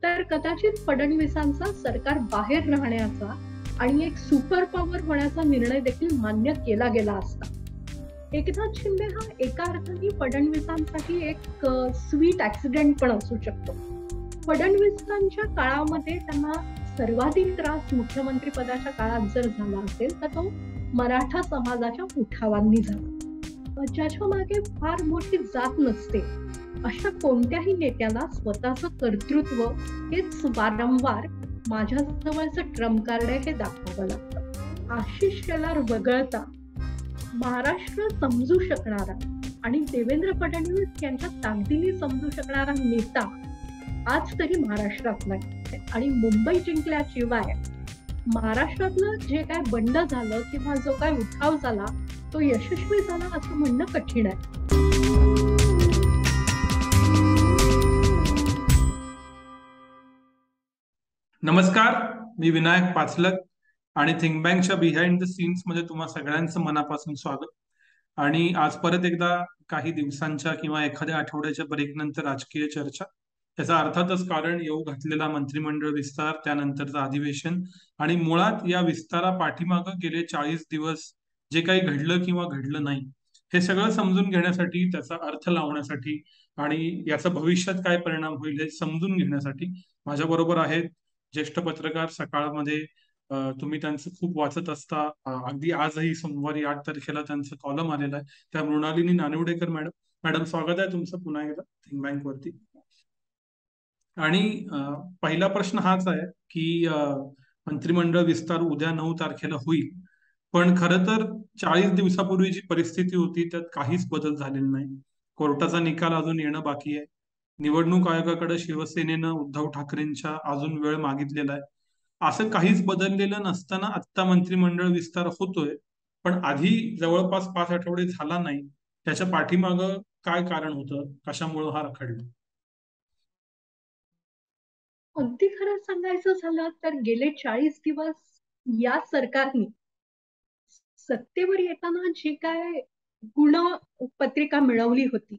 तर कदाचित फडणवीसांचा सरकार बाहेर राहण्याचा आणि एक सुपर पॉवर होण्याचा निर्णय देखील मान्य केला गेला असता. एकनाथ शिंदे हा एका अर्थाने फडणवीसांसाठी एक स्वीट ऍक्सिडेंट पण असू शकतो. फडणवीसांच्या काळामध्ये त्यांना सर्वाधिक त्रास मुख्यमंत्री पदाच्या काळात जर झाला असेल तर तो मराठा समाजाच्या उठावांनी झाला. ज्याच्या मागे फार मोठी जात नसते अशा कोणत्याही नेत्याला स्वतःचं कर्तृत्व हेच वारंवार माझ्या जवळचं ट्रम्प कार्ड हे दाखवावं लागतं. आशिष शेलार वगळता महाराष्ट्र समजू शकणारा आणि देवेंद्र फडणवीस यांच्या ताकदीने समजू शकणारा नेता आज तरी महाराष्ट्रात नाही. आणि मुंबई जिंकल्याशिवाय महाराष्ट्रातलं जे काय बंड झालं किंवा जो काय उठाव झाला तो यशस्वी झाला असं म्हणणं कठीण आहे. नमस्कार, मी विनायक पाचलक आणि थिंक बँकच्या बिहाइंड द सीन्स मध्ये तुम्हा सगळ्यांचं मनापासून स्वागत. आणि आज परत एकदा काही दिवसांच्या किंवा एखाद्या आठवड्याच्या ब्रेक नंतर राजकीय चर्चा. याचा अर्थातच कारण येऊ घातलेला मंत्रिमंडळ विस्तार, त्यानंतरचं अधिवेशन आणि मुळात या विस्तारा पाठीमागं गेले 40 दिवस जे काही घडलं किंवा घडलं नाही हे सगळं समजून घेण्यासाठी, त्याचा अर्थ लावण्यासाठी आणि याचा भविष्यात काय परिणाम होईल हे समजून घेण्यासाठी माझ्या बरोबर आहेत ज्येष्ठ पत्रकार. सकाळमध्ये तुम्ही त्यांचं खूप वाचत असता. अगदी आजही सोमवारी 8 तारखेला त्यांचं कॉलम आलेलं आहे. त्या मृणालिनी नानिवडेकर मॅडम स्वागत आहे तुमचं पुन्हा एकदा थिंक बँक वरती. आणि पहिला प्रश्न हाच आहे की मंत्रिमंडळ विस्तार उद्या 9 तारखेला होईल, पण खरं तर 40 दिवसापूर्वी जी परिस्थिती होती त्यात काहीच बदल झालेला नाही. कोर्टाचा निकाल अजून येणं बाकी आहे. निवडणूक आयोगाकडे शिवसेनेनं उद्धव ठाकरेंच्या अजून वेळ मागितलेला आहे. असं काहीच बदललेलं नसताना आत्ता मंत्रिमंडळ विस्तार होतोय, पण आधी जवळपास 5 आठवडे झाला नाही. त्याच्या पाठीमागं काय कारण होतं, कशामुळे हा रखडला? अगदी खरं सांगायचं झालं तर गेले 40 दिवस या सरकारने सत्तेवर येताना जी काय गुणपत्रिका मिळवली होती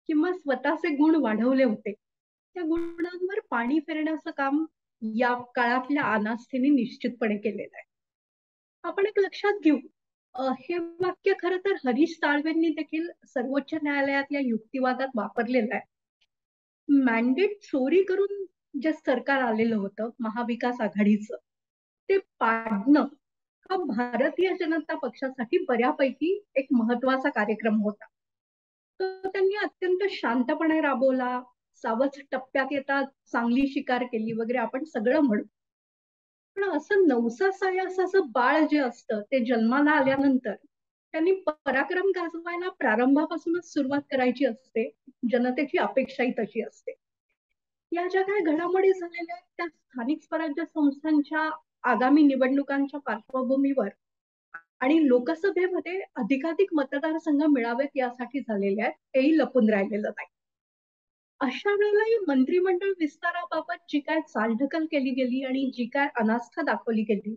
किंवा स्वतःचे गुण वाढवले होते त्या गुणांवर पाणी फेरण्याचं काम या काळातल्या अनास्थेने निश्चितपणे केलेलं आहे. आपण एक लक्षात घेऊ, हे वाक्य खरं तर हरीश साळवेंनी देखील सर्वोच्च न्यायालयातल्या युक्तिवादात वापरलेलं आहे. मॅन्डेट चोरी करून जे सरकार आलेलं होतं महाविकास आघाडीचं ते पाडणं हा भारतीय जनता पक्षासाठी बऱ्यापैकी एक महत्वाचा कार्यक्रम होता. तो त्यांनी अत्यंत शांतपणे राबवला. सावध टप्प्यात येतात चांगली शिकार केली वगैरे आपण सगळं म्हणू. पण असं नवसा सायासाचं बाळ जे असतं ते जन्माला आल्यानंतर त्यांनी पराक्रम गाजवायला प्रारंभापासूनच सुरुवात करायची असते. जनतेची अपेक्षाही तशी असते. या ज्या काही घडामोडी झालेल्या आहेत त्या स्थानिक स्वराज्य संस्थांच्या आगामी निवडणुकांच्या पार्श्वभूमीवर आणि लोकसभेमध्ये अधिकाधिक मतदारसंघ मिळावेत यासाठी झालेले आहेत, हेही लपून राहिलेलं नाही. अशा वेळेला मंत्रिमंडळ विस्ताराबाबत जी काय चालढकल केली गेली आणि जी काय अनास्था दाखवली गेली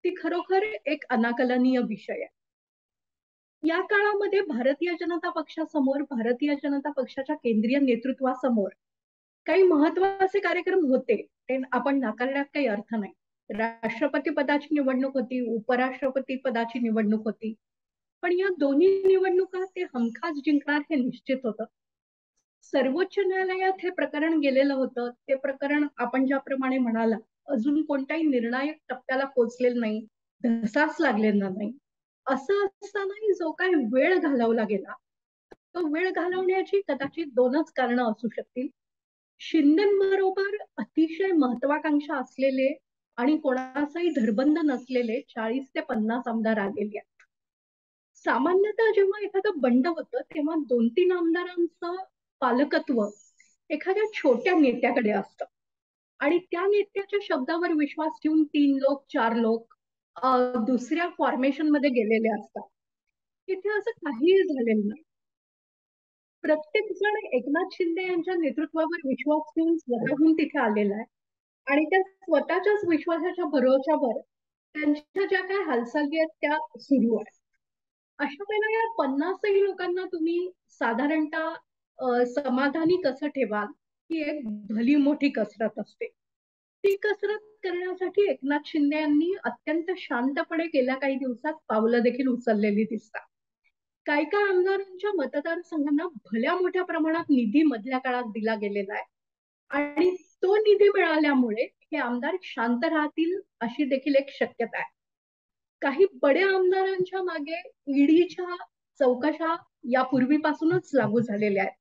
ती खरोखर एक अनाकलनीय विषय आहे. या काळामध्ये भारतीय जनता पक्षासमोर, भारतीय जनता पक्षाच्या केंद्रीय नेतृत्वासमोर काही महत्वाचे कार्यक्रम होते, ते आपण नाकारण्यात काही अर्थ नाही. राष्ट्रपती पदाची निवडणूक होती, उपराष्ट्रपती पदाची निवडणूक होती, पण या दोन्ही निवडणुका ते हमखास जिंकणार हे निश्चित होतं. सर्वोच्च न्यायालयात हे प्रकरण गेलेलं होतं. ते प्रकरण आपण ज्याप्रमाणे म्हणाला अजून कोणत्याही निर्णायक टप्प्याला पोहोचलेलं नाही, धसास लागलेला नाही. असं असतानाही जो काही वेळ घालवला गेला तो वेळ घालवण्याची कदाचित 2च कारणं असू शकतील. शिंदेबरोबर अतिशय महत्वाकांक्षा असलेले आणि कोणाचाही धरबंध नसलेले 40 ते 50 आमदार आलेले आहेत. सामान्यतः जेव्हा एखादं बंड होतं तेव्हा 2-3 आमदारांचं पालकत्व एखाद्या छोट्या नेत्याकडे असतं आणि त्या नेत्याच्या शब्दावर विश्वास ठेवून 3 लोक 4 लोक दुसऱ्या फॉर्मेशन मध्ये गेलेले असतात. इथे असं काहीही झालेलं नाही. प्रत्येक जण एकनाथ शिंदे यांच्या नेतृत्वावर विश्वास ठेवून स्वतःहून तिथे आलेला आहे आणि त्या स्वतःच्याच विश्वासाच्या भरोश्यावर त्यांच्या ज्या काही हालचाली आहेत त्या सुरू आहेत. अशा वेळेला या 50ही लोकांना तुम्ही साधारणतः समाधानी कसं ठेवाल ही एक भली मोठी कसरत असते. ती कसरत करण्यासाठी एकनाथ शिंदे यांनी अत्यंत शांतपणे गेल्या काही दिवसात पावलं देखील उचललेली दिसतात. काही काही आमदारांच्या मतदारसंघांना भल्या मोठ्या प्रमाणात निधी मधल्या काळात दिला गेलेला आहे आणि तो निधी मिळाल्यामुळे हे आमदार शांत राहतील अशी देखील एक शक्यता आहे. काही बड्या आमदारांच्या मागे ईडीच्या चौकशा यापूर्वीपासूनच लागू झालेल्या आहेत.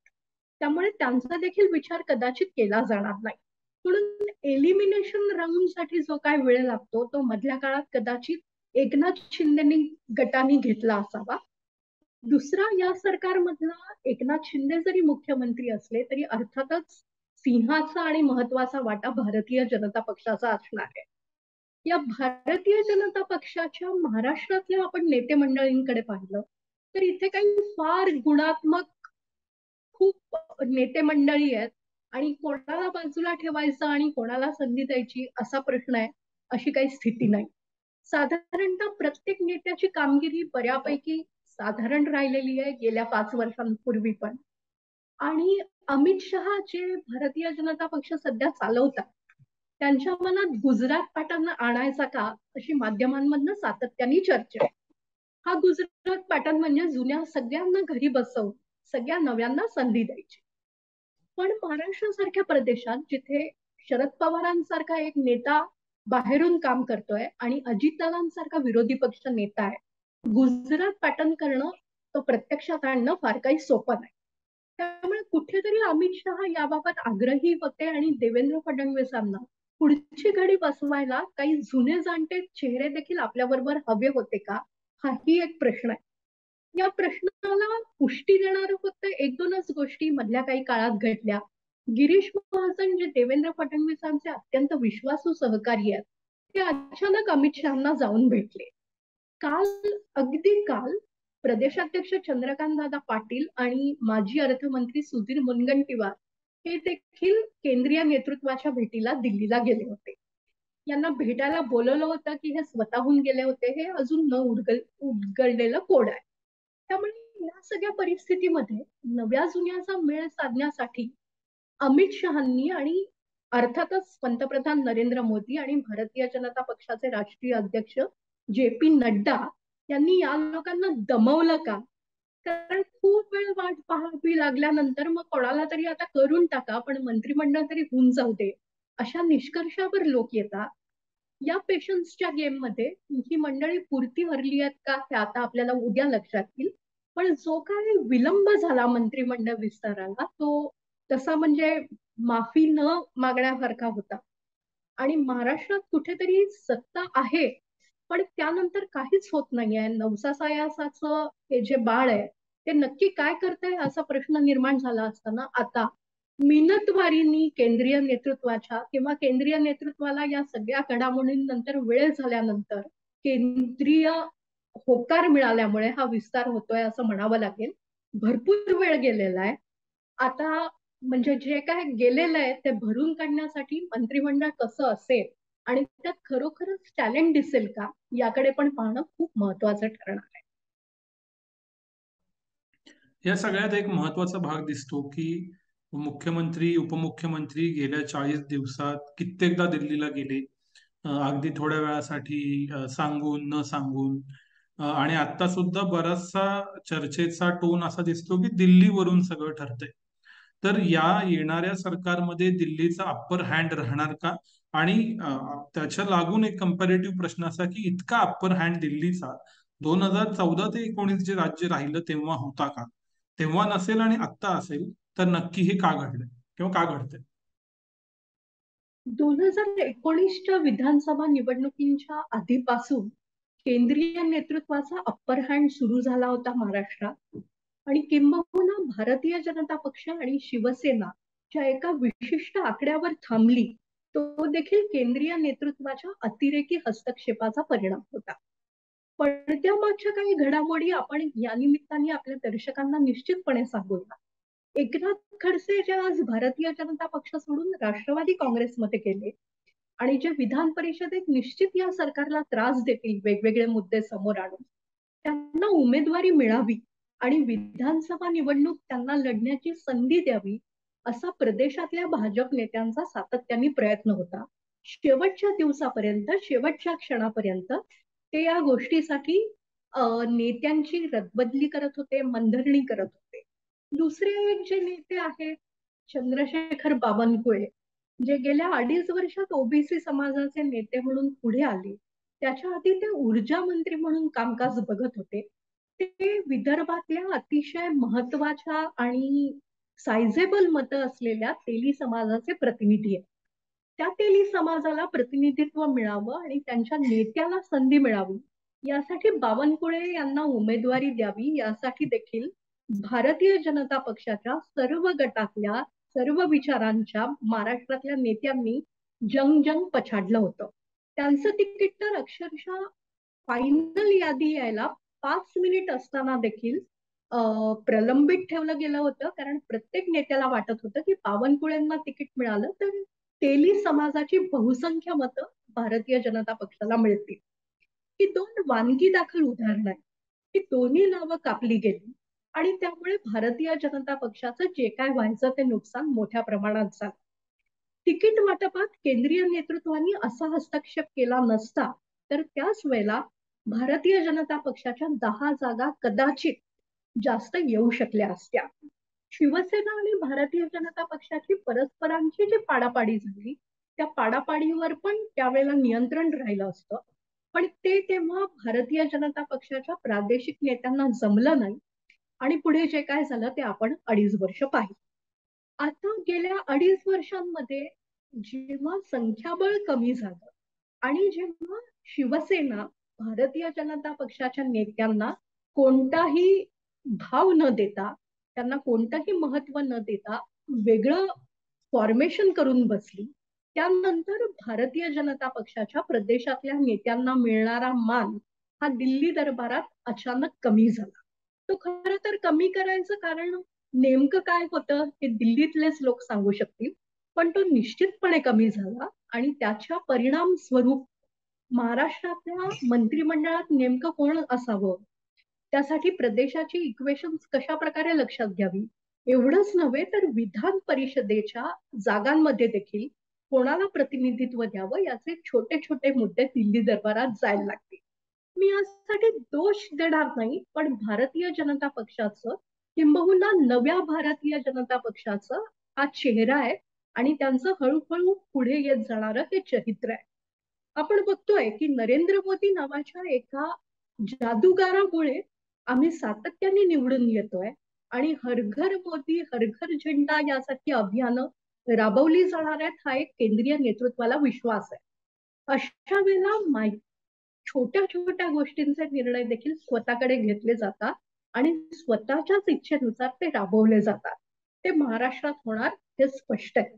त्यामुळे त्यांचा देखील विचार कदाचित केला जाणार नाही. म्हणून एलिमिनेशन राऊंड साठी जो काय वेळ लागतो तो मधल्या काळात कदाचित एकनाथ शिंदेनी गटाने घेतला असावा. दुसरा, या सरकारमधला एकनाथ शिंदे जरी मुख्यमंत्री असले तरी अर्थातच सिंहाचा आणि महत्वाचा वाटा भारतीय जनता पक्षाचा असणार आहे. या भारतीय जनता पक्षाच्या महाराष्ट्रातल्या आपण नेते मंडळींकडे पाहिलं तर इथे काही फार गुणात्मक खूप नेते मंडळी आहेत आणि कोणाला बाजूला ठेवायचं आणि कोणाला संधी द्यायची असा प्रश्न आहे अशी काही स्थिती नाही. साधारणतः प्रत्येक नेत्याची कामगिरी बऱ्यापैकी साधारण राहिलेली आहे गेल्या 5 वर्षांपूर्वी पण. आणि अमित शहा जे भारतीय जनता पक्ष सध्या चालवतात त्यांच्या मनात गुजरात पॅटर्न आणायचा का अशी माध्यमांमधनं सातत्याने चर्चा आहे. हा गुजरात पॅटर्न म्हणजे जुन्या सगळ्यांना घरी बसवून सगळ्या नव्यांना संधी द्यायची. पण महाराष्ट्रासारख्या प्रदेशात जिथे शरद पवारांसारखा एक नेता बाहेरून काम करतोय आणि अजितदादांसारखा विरोधी पक्ष नेता आहे, गुजरात पॅटर्न करणं तो प्रत्यक्षात आणणं फार काही सोपं नाही. त्यामुळे कुठेतरी अमित शहा याबाबत आग्रही होते आणि देवेंद्र फडणवीसांना पुढची घडी बसवायला काही जुने जाणते चेहरे देखील आपल्याबरोबर हवे होते का, हाही एक प्रश्न आहे. या प्रश्नाला पुष्टी देणारं फक्त 1-2च गोष्टी मधल्या काही काळात घडल्या. गिरीश महाजन जे देवेंद्र फडणवीसांचे अत्यंत विश्वासू सहकारी आहेत ते अचानक अमित शहाना जाऊन भेटले. अगदी काल प्रदेशाध्यक्ष चंद्रकांत दादा पाटील आणि माजी अर्थमंत्री सुधीर मुनगंटीवार हे देखील केंद्रीय नेतृत्वाच्या भेटीला दिल्लीला गेले होते. यांना भेटायला बोलवलं होतं की हे स्वतःहून गेले होते हे अजून न उलगडलेलं कोड आहे. त्यामुळे या सगळ्या परिस्थितीमध्ये नव्या जुन्याचा मेळ साधण्यासाठी अमित शहांनी आणि अर्थातच पंतप्रधान नरेंद्र मोदी आणि भारतीय जनता पक्षाचे राष्ट्रीय अध्यक्ष जे.पी. नड्डा यांनी या लोकांना दमवलं का? कारण खूप वेळ वाट पाहावी लागल्यानंतर मग कोणाला तरी आता करून टाका पण मंत्रिमंडळ तरी होऊन जाऊ दे अशा निष्कर्षावर लोक येतात. या पेशन्सच्या गेम मध्ये ही मंडळी पुरती हरली आहेत का हे आता आपल्याला उद्या लक्षात येईल. पण जो काही विलंब झाला मंत्रिमंडळ विस्ताराला तो तसा म्हणजे माफी न मागण्यासारखा होता. आणि महाराष्ट्रात कुठेतरी सत्ता आहे पण त्यानंतर काहीच होत नाहीये. नवसा सायासाचं हे जे बाळ आहे ते नक्की काय करतंय असा प्रश्न निर्माण झाला असताना आता मिनतवारीनी केंद्रीय नेतृत्वाच्या किंवा केंद्रीय नेतृत्वाला या सगळ्या घडामोडींनंतर वेळ झाल्यानंतर केंद्रीय होकार मिळाल्यामुळे हा विस्तार होतोय असं म्हणावं लागेल. भरपूर वेळ गेलेला आहे. आता म्हणजे जे काय गेलेलं आहे ते भरून काढण्यासाठी मंत्रिमंडळ कसं असेल आणि त्यात खरोखरच टॅलेंट दिसेल का याकडे पण पाहणं खूप महत्वाचं ठरणार आहे. या सगळ्यात एक महत्वाचा भाग दिसतो की मुख्यमंत्री उपमुख्यमंत्री गेल्या 40 दिवसात कित्येकदा दिल्लीला गेले, अगदी थोड्या वेळासाठी, सांगून न सांगून. आणि आता सुद्धा बराचसा चर्चेचा टोन असा दिसतो की दिल्लीवरून सगळं ठरतंय. तर या येणाऱ्या सरकारमध्ये दिल्लीचा अप्पर हँड राहणार का? आणि त्याच्या लागून एक कंपॅरेटिव्ह प्रश्न असा की इतका अप्पर हँड दिल्लीचा 2014 ते 19 जे राज्य राहिलं तेव्हा होता का? तेव्हा नसेल आणि आत्ता असेल तर नक्की हे का घडलंय किंवा का घडतंय? 2019च्या विधानसभा निवडणुकींच्या आधीपासून केंद्रीय नेतृत्वाचा अप्पर हँड सुरू झाला होता महाराष्ट्रात आणि किंबहुना भारतीय जनता पक्ष आणि शिवसेना ज्या एका विशिष्ट आकड्यावर थांबली तो देखील केंद्रीय नेतृत्वाच्या अतिरेकी हस्तक्षेपाचा परिणाम होता. पडद्यामागच्या काही घडामोडी आपण या निमित्ताने आपल्या दर्शकांना निश्चितपणे सांगूया. एकनाथ खडसे जे आज भारतीय जनता पक्ष सोडून राष्ट्रवादी काँग्रेसमध्ये गेले आणि जे विधान परिषदेत निश्चित या सरकारला त्रास देतील वेगवेगळे मुद्दे समोर आणून त्यांना उमेदवारी मिळावी आणि विधानसभा निवडणूक त्यांना लढण्याची संधी द्यावी असा प्रदेशातल्या भाजप नेत्यांचा सातत्याने प्रयत्न होता. शेवटच्या दिवसापर्यंत, शेवटच्या क्षणापर्यंत ते या गोष्टीसाठी नेत्यांची रदबदली करत होते, मनधरणी करत होते. दुसरे एक जे नेते आहेत, चंद्रशेखर बावनकुळे, जे गेल्या 2.5 वर्षात ओबीसी समाजाचे नेते म्हणून पुढे आले. त्याच्या आधी ते ऊर्जा मंत्री म्हणून कामकाज बघत होते. ते विदर्भातल्या अतिशय महत्वाच्या आणि सायझेबल मतं असलेल्या तेली समाजाचे प्रतिनिधी आहेत. त्या तेली समाजाला प्रतिनिधित्व मिळावं आणि त्यांच्या नेत्याला संधी मिळावी यासाठी बावनकुळे यांना उमेदवारी द्यावी यासाठी देखील भारतीय जनता पक्षाच्या सर्व गटातल्या, सर्व विचारांच्या महाराष्ट्रातल्या नेत्यांनी जंग पछाडलं होतं. त्यांचं तिकीट तर अक्षरशः फायनल यादी यायला 5 मिनिट असताना देखील प्रलंबित ठेवलं गेलं होतं, कारण प्रत्येक नेत्याला वाटत होतं की बावनकुळेंना तिकीट मिळालं तर तेली समाजाची बहुसंख्य मतं भारतीय जनता पक्षाला मिळतील. ही 2 वानगी दाखल उदाहरणं आहेत. ही दोन्ही नावं कापली गेली आणि त्यामुळे भारतीय जनता पक्षाचं जे काय व्हायचं ते नुकसान मोठ्या प्रमाणात झालं. तिकीट वाटपात केंद्रीय नेतृत्वाने असा हस्तक्षेप केला नसता तर त्याच वेळेला भारतीय जनता पक्षाच्या 10 जागा कदाचित जास्त येऊ शकल्या असत्या. शिवसेना आणि भारतीय जनता पक्षाची परस्परांची जी पाडापाडी झाली त्या पाडापाडीवर पण त्यावेळेला नियंत्रण राहिलं असतं. पण ते तेव्हा भारतीय जनता पक्षाच्या प्रादेशिक नेत्यांना जमलं नाही आणि पुढे जे काय झालं ते आपण 2.5 वर्ष पाहिलं. आता गेल्या 2.5 वर्षांमध्ये जेव्हा संख्याबळ कमी झालं आणि जेव्हा शिवसेना भारतीय जनता पक्षाच्या नेत्यांना कोणताही भाव न देता, त्यांना कोणतंही महत्व न देता वेगळं फॉर्मेशन करून बसली, त्यानंतर भारतीय जनता पक्षाच्या प्रदेशातल्या नेत्यांना मिळणारा मान हा दिल्ली दरबारात अचानक कमी झाला. तो खरं तर कमी करायचं कारण नेमकं काय होतं हे दिल्लीतलेच लोक सांगू शकतील, पण तो निश्चितपणे कमी झाला आणि त्याच्या परिणाम स्वरूप महाराष्ट्रातल्या मंत्रिमंडळात नेमकं कोण असावं, त्यासाठी प्रदेशाची इक्वेशन्स कशा प्रकारे लक्षात घ्यावी, एवढंच नव्हे तर विधान परिषदेच्या जागांमध्ये देखील कोणाला प्रतिनिधित्व द्यावं याचे छोटे छोटे मुद्दे दिल्ली दरबारात जायला लागतील. मी यासाठी दोष देणार नाही, पण भारतीय जनता पक्षाचं किंबहुना नव्या भारतीय जनता पक्षाचं हा चेहरा आहे आणि त्यांचं हळूहळू पुढे येत जाणारं हे चरित्र आहे. आपण बघतोय की नरेंद्र मोदी नावाच्या एका जादूगारामुळे आम्ही सातत्याने निवडून येतोय आणि हर घर मोदी हर घर झेंडा यासाठी अभियानं राबवली जाणार आहेत हा एक केंद्रीय नेतृत्वाला विश्वास आहे. अशा वेळेला छोट्या छोट्या गोष्टींचे निर्णय देखील स्वतःकडे घेतले जातात आणि स्वतःच्याच इच्छेनुसार ते राबवले जातात. ते महाराष्ट्रात होणार हे स्पष्ट आहे.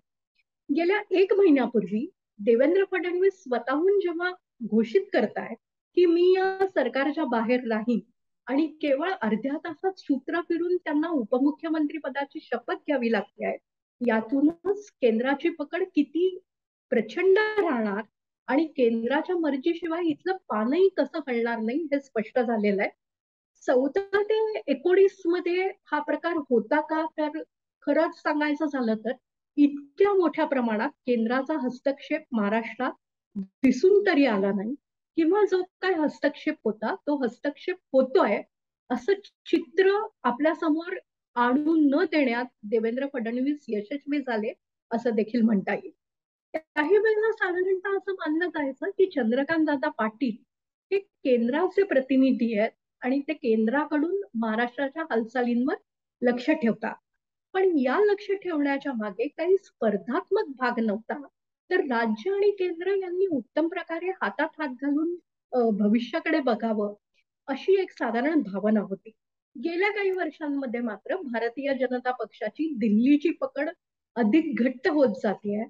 गेल्या 1 महिन्यापूर्वी देवेंद्र फडणवीस स्वतःहून जेव्हा घोषित करतायत की मी या सरकारच्या बाहेर राहीन आणि केवळ अर्ध्या तासात सूत्र फिरून त्यांना उपमुख्यमंत्री पदाची शपथ घ्यावी लागते आहे, यातूनच केंद्राची पकड किती प्रचंड राहणार आणि केंद्राच्या मर्जीशिवाय इथलं पानही कसं हलणार नाही हे स्पष्ट झालेलं आहे. 14 ते 19 मध्ये हा प्रकार होता का, तर खरंच सांगायचं झालं तर इतक्या मोठ्या प्रमाणात केंद्राचा हस्तक्षेप महाराष्ट्रात दिसून तरी आला नाही, किंवा जो काय हस्तक्षेप होता तो हस्तक्षेप होतोय असं चित्र आपल्या समोर आणून न देण्यात देवेंद्र फडणवीस यशस्वी झाले असं देखील म्हणता येईल. काही वेळेला साधारणतः असं मानलं जायचं की चंद्रकांत दादा पाटील हे केंद्राचे प्रतिनिधी आहेत आणि ते केंद्राकडून महाराष्ट्राच्या हालचालींवर लक्ष ठेवतात. पण या लक्ष ठेवण्याच्या मागे काही स्पर्धात्मक भाग नव्हता, तर राज्य आणि केंद्र यांनी उत्तम प्रकारे हातात हात घालून भविष्याकडे बघावं अशी एक साधारण भावना होती. गेल्या काही वर्षांमध्ये मात्र भारतीय जनता पक्षाची दिल्लीची पकड अधिक घट्ट होत जाते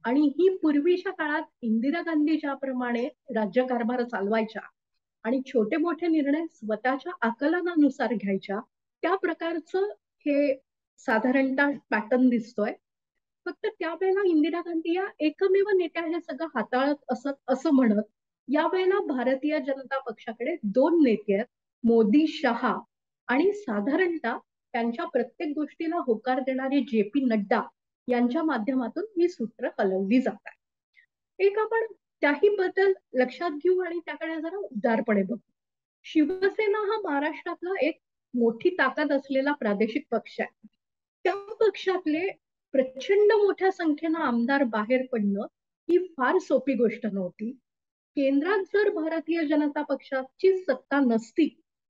आणि ही पूर्वीच्या काळात इंदिरा गांधी ज्याप्रमाणे राज्यकारभार चालवायच्या आणि छोटे मोठे निर्णय स्वतःच्या आकलनानुसार घ्यायच्या त्या प्रकारचं हे साधारणतः पॅटर्न दिसतोय. फक्त त्यावेळेला इंदिरा गांधी या एकमेव नेत्या हे सगळं हाताळत असत असं म्हणत, यावेळेला भारतीय जनता पक्षाकडे 2 नेते आहेत, मोदी शहा, आणि साधारणतः त्यांच्या प्रत्येक गोष्टीला होकार देणारे जे पी नड्डा यांच्या माध्यमातून ही सूत्र हलवली जातात. एक आपण त्याही बद्दल लक्षात घेऊ आणि त्याकडे जरा उदारपणे बघू. शिवसेना हा महाराष्ट्रातला एक मोठी ताकद असलेला प्रादेशिक पक्ष आहे. त्या पक्षातले प्रचंड मोठ्या संख्येनं आमदार बाहेर पडणं ही फार सोपी गोष्ट नव्हती. केंद्रात जर भारतीय जनता पक्षाची सत्ता नसती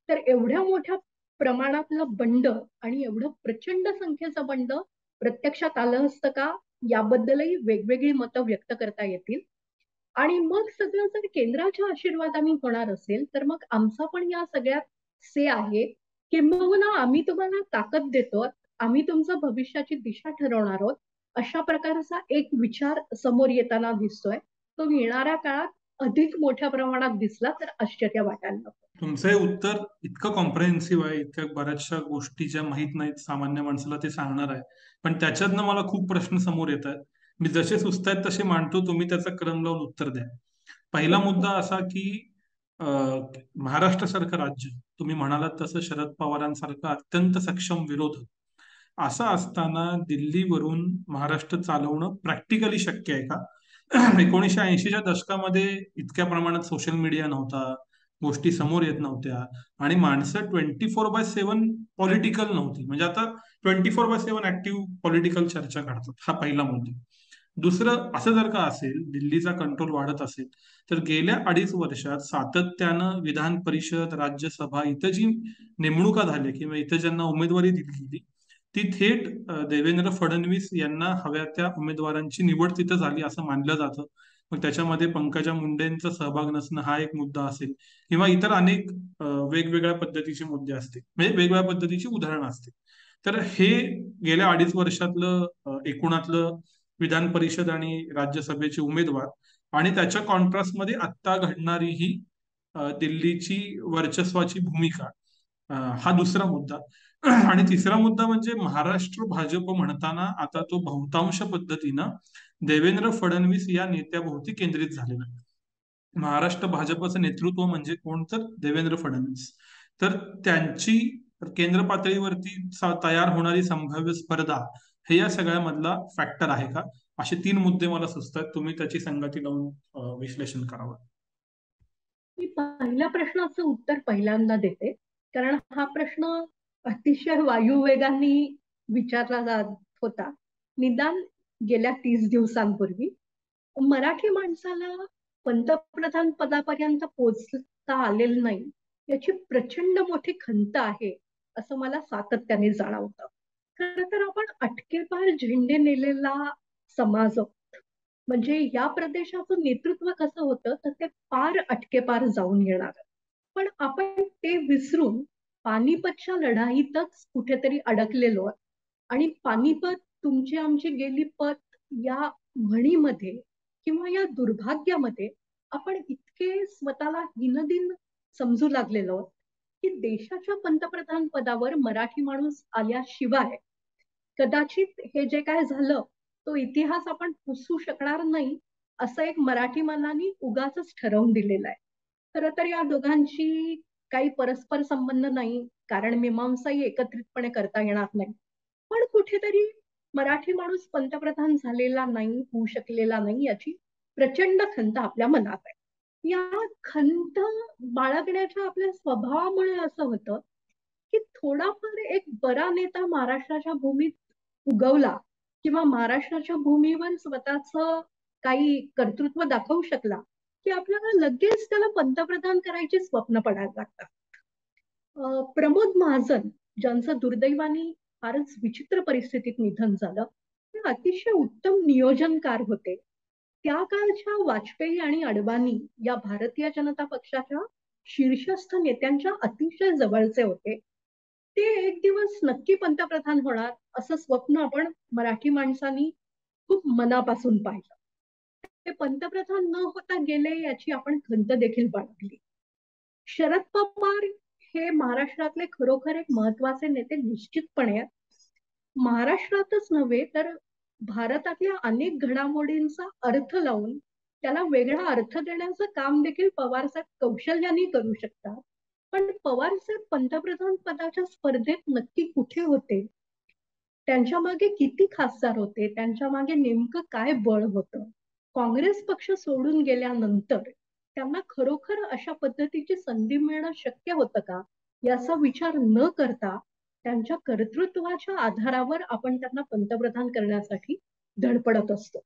तर एवढ्या मोठ्या प्रमाणातलं बंड आणि एवढं प्रचंड संख्येचं बंड प्रत्यक्षात आलं असतं का, याबद्दलही वेगवेगळी मतं व्यक्त करता येतील. आणि मग सगळं जर केंद्राच्या आशीर्वादाने होणार असेल तर मग आमचा पण या सगळ्यात से आहे, किंबहुना आम्ही तुम्हाला ताकद देतो, आम्ही तुमचं भविष्याची दिशा ठरवणार आहोत, अशा प्रकारचा एक विचार समोर येताना दिसतोय. तो येणाऱ्या काळात अधिक मोठ्या प्रमाणात दिसला तर आश्चर्य वाटायला नको. तुमचं हे उत्तर इतकं कॉम्प्रेहेन्सिव्ह आहे, इतक्या बऱ्याचशा गोष्टी ज्या माहीत नाहीत सामान्य माणसाला ते सांगणार आहे, पण त्याच्यातनं मला खूप प्रश्न समोर येत आहेत. मी जसे सुचत आहेत तसे मांडतो, तुम्ही त्याचा क्रम लावून उत्तर द्या. पहिला मुद्दा असा की महाराष्ट्र राज्य, तुम्ही म्हणालात तसं शरद पवारांसारखं अत्यंत सक्षम विरोधक असं असताना दिल्लीवरून महाराष्ट्र चालवणं प्रॅक्टिकली शक्य आहे का? 1980च्या दशकामध्ये इतक्या प्रमाणात सोशल मीडिया नव्हता, गोष्टी समोर येत नव्हत्या आणि माणसं 24/7 पॉलिटिकल नव्हती. म्हणजे आता 24/7 ऍक्टिव्ह पॉलिटिकल चर्चा करतात. हा पहिला मुद्दा. दुसरं, असं जर का असेल, दिल्लीचा कंट्रोल वाढत असेल, तर गेल्या 2.5 वर्षात सातत्यानं विधान परिषद, राज्यसभा इथं जी नेमणुका झाल्या किंवा इथं ज्यांना उमेदवारी दिली गेली ती थेट देवेंद्र फडणवीस यांना हव्या त्या उमेदवारांची निवड तिथं झाली असं मानलं जातं. मग त्याच्यामध्ये पंकजा मुंडेंचा सहभाग नसणं हा एक मुद्दा असेल किंवा इतर अनेक वेगवेगळ्या पद्धतीचे मुद्दे असतील, म्हणजे वेगवेगळ्या पद्धतीची उदाहरणं असतील. तर हे गेल्या 2.5 वर्षातलं एकूणातलं विधान परिषद आणि राज्यसभेचे उमेदवार आणि त्याच्या कॉन्ट्रास्टमध्ये आत्ता घडणारी ही दिल्लीची वर्चस्वाची भूमिका, हा दुसरा मुद्दा. आणि तिसरा मुद्दा म्हणजे महाराष्ट्र भाजप म्हणताना आता तो बहुतांश पद्धतीनं देवेंद्र फडणवीस या नेत्याभोवती केंद्रित झालेला आहे. महाराष्ट्र भाजपचं नेतृत्व म्हणजे कोण, तर देवेंद्र फडणवीस. तर त्यांची केंद्र पातळीवरती तयार होणारी संभाव्य स्पर्धा हे या सगळ्यामधला फॅक्टर आहे का? असे 3 मुद्दे मला सुचतात, तुम्ही त्याची संगती लावून विश्लेषण करावं. मी पहिल्या प्रश्नाचं उत्तर पहिल्यांदा देते, कारण हा प्रश्न अतिशय वायुवेगाने विचारला जात होता. निदान गेल्या 30 दिवसांपूर्वी मराठी माणसाला पंतप्रधान पदापर्यंत पोहोचता आलेलं नाही याची प्रचंड मोठी खंत आहे असं मला सातत्याने जाणवतं. खरं तर आपण अटकेपार झेंडे नेलेला समाज आहोत. म्हणजे या प्रदेशाचं नेतृत्व कसं होतं तर ते पार अटकेपार जाऊन येणार. पण आपण ते विसरून पानिपतच्या लढाईतच कुठेतरी अडकलेलो आणि पानिपत तुमची आमची गेली पत या म्हणीमध्ये किंवा या दुर्भाग्यामध्ये आपण इतके स्वतःला हिनदिन समजू लागलेलो की देशाच्या पंतप्रधान पदावर मराठी माणूस आल्याशिवाय कदाचित हे जे काय झालं तो इतिहास आपण पुसू शकणार नाही, असं एक मराठी मनाने उगाच ठरवून दिलेलं आहे. खरं तर या दोघांची काही परस्पर संबंध नाही, कारण मीमांसाही एकत्रितपणे करता येणार नाही. पण कुठेतरी मराठी माणूस पंतप्रधान झालेला नाही, होऊ शकलेला नाही याची प्रचंड खंत आपल्या मनात आहे. या खंत बाळगण्याच्या आपल्या स्वभावामुळे असं होतं की थोडाफार एक बरा नेता महाराष्ट्राच्या भूमीत उगवला किंवा महाराष्ट्राच्या भूमीवर स्वतःच काही कर्तृत्व दाखवू शकला की आपल्याला लगेच त्याला पंतप्रधान करायची स्वप्न पडायला लागतात. प्रमोद महाजन, ज्यांचं दुर्दैवाने फारच विचित्र परिस्थितीत निधन झालं, ते अतिशय उत्तम नियोजनकार होते. त्या काळच्या वाजपेयी आणि अडवाणी या भारतीय जनता पक्षाच्या शीर्षस्थ नेत्यांच्या अतिशय जवळचे होते. ते एक दिवस नक्की पंतप्रधान होणार असं स्वप्न आपण मराठी माणसांनी खूप मनापासून पाहिलं. ते पंतप्रधान न होता गेले याची आपण खंत देखील बाळगली. शरद पवार हे महाराष्ट्रातले खरोखर एक महत्वाचे नेते निश्चितपणे. महाराष्ट्रातच नव्हे तर भारतातल्या अनेक घडामोडींचा अर्थ लावून त्याला वेगळा अर्थ देण्याचं काम देखील पवारसाहेब कौशल्याने करू शकतात. पण पवारसाहेब पंतप्रधान पदाच्या स्पर्धेत नक्की कुठे होते त्यांच्या मागे किती खासदार होते, त्यांच्या मागे नेमकं काय बळ होतं. काँग्रेस पक्ष सोडून गेल्यानंतर त्यांना खरोखर अशा पद्धतीची संधी मिळणं शक्य होतं का, याचा विचार न करता त्यांच्या कर्तृत्वाच्या आधारावर आपण त्यांना पंतप्रधान करण्यासाठी धडपडत असतो.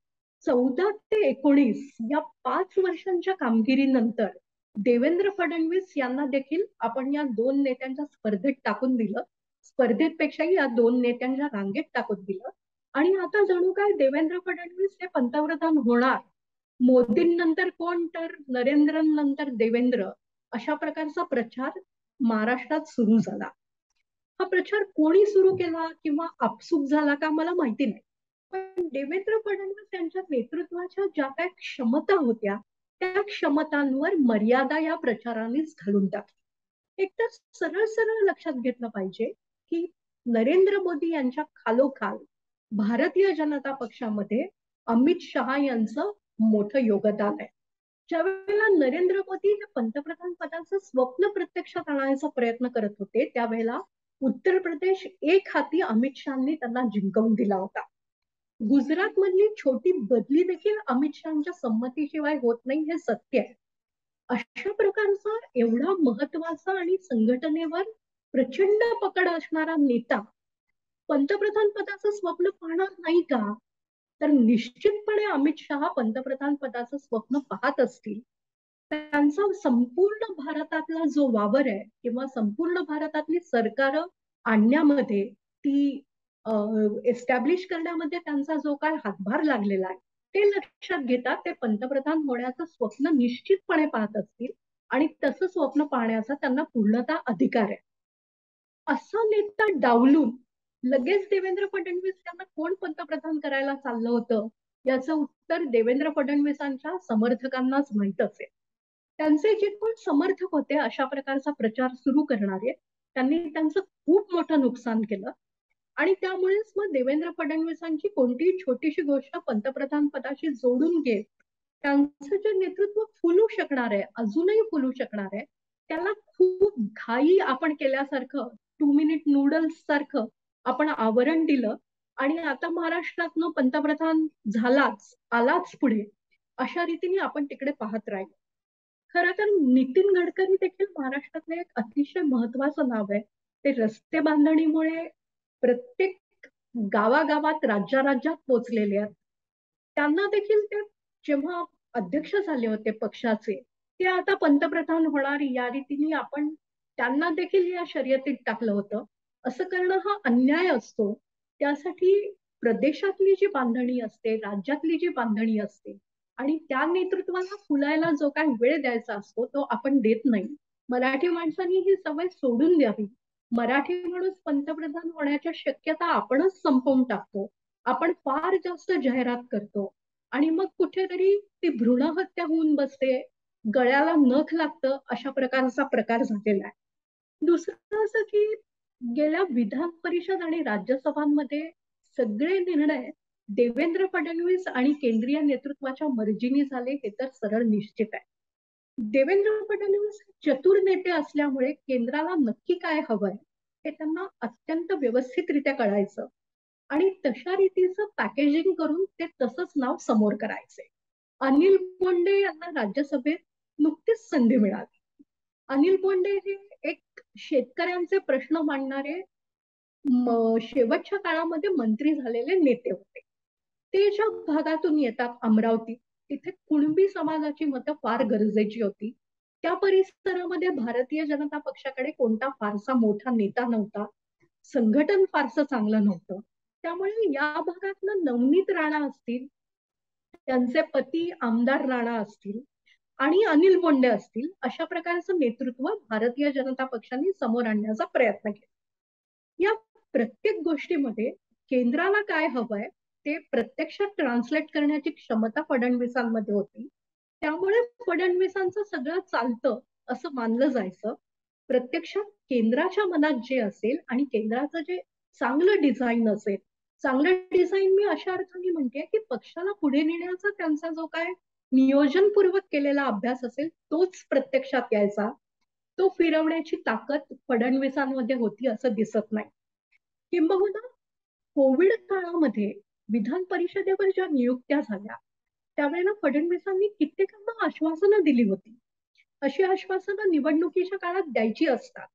14 ते 19 या 5 वर्षांच्या कामगिरीनंतर देवेंद्र फडणवीस यांना देखील आपण या दोन नेत्यांच्या स्पर्धेत टाकून दिलं. स्पर्धेपेक्षाही या दोन नेत्यांच्या रांगेत टाकून दिलं. आणि आता जणू काय देवेंद्र फडणवीस हे पंतप्रधान होणार. मोदींनंतर कोण, तर नरेंद्रनंतर देवेंद्र, अशा प्रकारचा प्रचार महाराष्ट्रात सुरू झाला. हा प्रचार कोणी सुरू केला किंवा आपसूक झाला का मला माहिती नाही. पण देवेंद्र फडणवीस यांच्या नेतृत्वाच्या ज्या काही क्षमता होत्या, त्या क्षमतांवर मर्यादा या प्रचारानेच घालून टाकली. एक तर सरळ सरळ लक्षात घेतलं पाहिजे की नरेंद्र मोदी यांच्या खालोखाल भारतीय जनता पक्षामध्ये अमित शहा यांचं मोठं योगदान आहे. ज्यावेळेला नरेंद्र मोदी हे पंतप्रधान पदाचं स्वप्न प्रत्यक्षात आणायचा प्रयत्न करत होते, त्यावेळेला उत्तर प्रदेश एक हाती अमित शहानी त्यांना जिंकवून दिला होता. गुजरात मधली छोटी बदली देखील अमित शहाच्या संमतीशिवाय होत नाही, हे सत्य आहे. अशा प्रकारचा एवढा महत्वाचा आणि संघटनेवर प्रचंड पकड असणारा नेता पंतप्रधान पदाचं स्वप्न पाहणार नाही का? तर निश्चितपणे अमित शहा पंतप्रधान पदाचं स्वप्न पाहत असतील. त्यांचा संपूर्ण भारतातला जो वावर आहे किंवा संपूर्ण भारतातली सरकार आणण्यामध्ये, ती एस्टॅब्लिश करण्यामध्ये त्यांचा जो काय हातभार लागलेला आहे, ते लक्षात घेता ते पंतप्रधान होण्याचं स्वप्न निश्चितपणे पाहत असतील. आणि तसं स्वप्न पाहण्याचा त्यांना पूर्णतः अधिकार आहे. असा नेता डावलून लगेच देवेंद्र फडणवीस यांना कोण पंतप्रधान करायला चाललं होतं, याचं उत्तर देवेंद्र फडणवीसांच्या समर्थकांनाच माहित असेल. त्यांचे जे कोण समर्थक होते अशा प्रकारचा प्रचार सुरू करणारे, त्यांनी त्यांचं खूप मोठं नुकसान केलं. आणि त्यामुळेच मग देवेंद्र फडणवीसांची कोणतीही छोटीशी गोष्ट पंतप्रधान पदाशी जोडून घेत त्यांचं जे नेतृत्व फुलू शकणार आहे, अजूनही फुलू शकणार आहे, त्याला खूप घाई आपण केल्यासारखं, 2 मिनिट नूडल्स सारखं आपण आवरण दिलं. आणि आता महाराष्ट्रातनं पंतप्रधान झालाच, आलाच पुढे, अशा रीतीने आपण तिकडे पाहत राहिलो. खरं तर नितीन गडकरी देखील महाराष्ट्रातलं एक अतिशय महत्वाचं नाव आहे. ते रस्ते बांधणीमुळे प्रत्येक गावागावात, राज्यात पोचलेले आहेत. त्यांना देखील ते जेव्हा अध्यक्ष झाले होते पक्षाचे, ते आता पंतप्रधान होणार या रीतीने आपण त्यांना देखील या शर्यतीत टाकलं होतं. असं करणं हा अन्याय असतो. त्यासाठी प्रदेशातली जी बांधणी असते, राज्यातली जी बांधणी असते आणि त्या नेतृत्वाला फुलायला जो काही वेळ द्यायचा असतो तो आपण देत नाही. मराठी माणसांनी ही सवय सोडून द्यावी. मराठी माणूस पंतप्रधान होण्याच्या शक्यता आपणच संपवून टाकतो. आपण फार जास्त जाहिरात करतो आणि मग कुठेतरी ती भ्रूण हत्या होऊन बसते, गळ्याला नख लागतं, अशा प्रकारचा प्रकार झालेला आहे. दुसरं असं की गेल्या विधान परिषद आणि राज्यसभांमध्ये सगळे निर्णय देवेंद्र फडणवीस आणि केंद्रीय नेतृत्वाच्या मर्जीने झाले, हे तर सरळ निश्चित आहे. देवेंद्र फडणवीस चतुर नेते असल्यामुळे केंद्राला नक्की काय हवंय हे त्यांना अत्यंत व्यवस्थितरित्या कळायचं आणि तशा रीतीचं पॅकेजिंग करून ते तसंच नाव समोर करायचे. अनिल बोंडे यांना राज्यसभेत नुकतीच संधी मिळाली. अनिल बोंडे हे एक शेतकऱ्यांचे प्रश्न मांडणारे शेवटच्या काळामध्ये मंत्री झालेले नेते होते. ते ज्या भागातून येतात, अमरावती, तिथे कुणबी समाजाची मतं फार गरजेची होती. त्या परिसरामध्ये भारतीय जनता पक्षाकडे कोणता फारसा मोठा नेता नव्हता, संघटन फारसं चांगलं नव्हतं. त्यामुळे या भागातनं नवनीत राणा असतील, त्यांचे पती आमदार राणा असतील आणि अनिल बोंडे असतील, अशा प्रकारचं नेतृत्व भारतीय जनता पक्षाने समोर आणण्याचा प्रयत्न केला. या प्रत्येक गोष्टीमध्ये केंद्राला काय हवंय ते प्रत्यक्षात ट्रान्सलेट करण्याची क्षमता फडणवीसांमध्ये होती. त्यामुळे फडणवीसांचं सगळं चालतं असं मानलं जायचं. प्रत्यक्षात केंद्राच्या मनात जे असेल आणि केंद्राचं जे चांगलं डिझाईन असेल, चांगलं डिझाईन मी अशा अर्थाने म्हणते की पक्षाला पुढे नेण्याचा त्यांचा जो काय नियोजनपूर्वक केलेला अभ्यास असेल तोच प्रत्यक्षात यायचा. तो फिरवण्याची ताकद फडणवीसांमध्ये होती असं दिसत नाही. किंबहुना कोविड काळामध्ये विधान परिषदेवर ज्या नियुक्त्या झाल्या त्यावेळेला फडणवीसांनी कित्येकांना आश्वासनं दिली होती. अशी आश्वासनं निवडणुकीच्या काळात द्यायची असतात.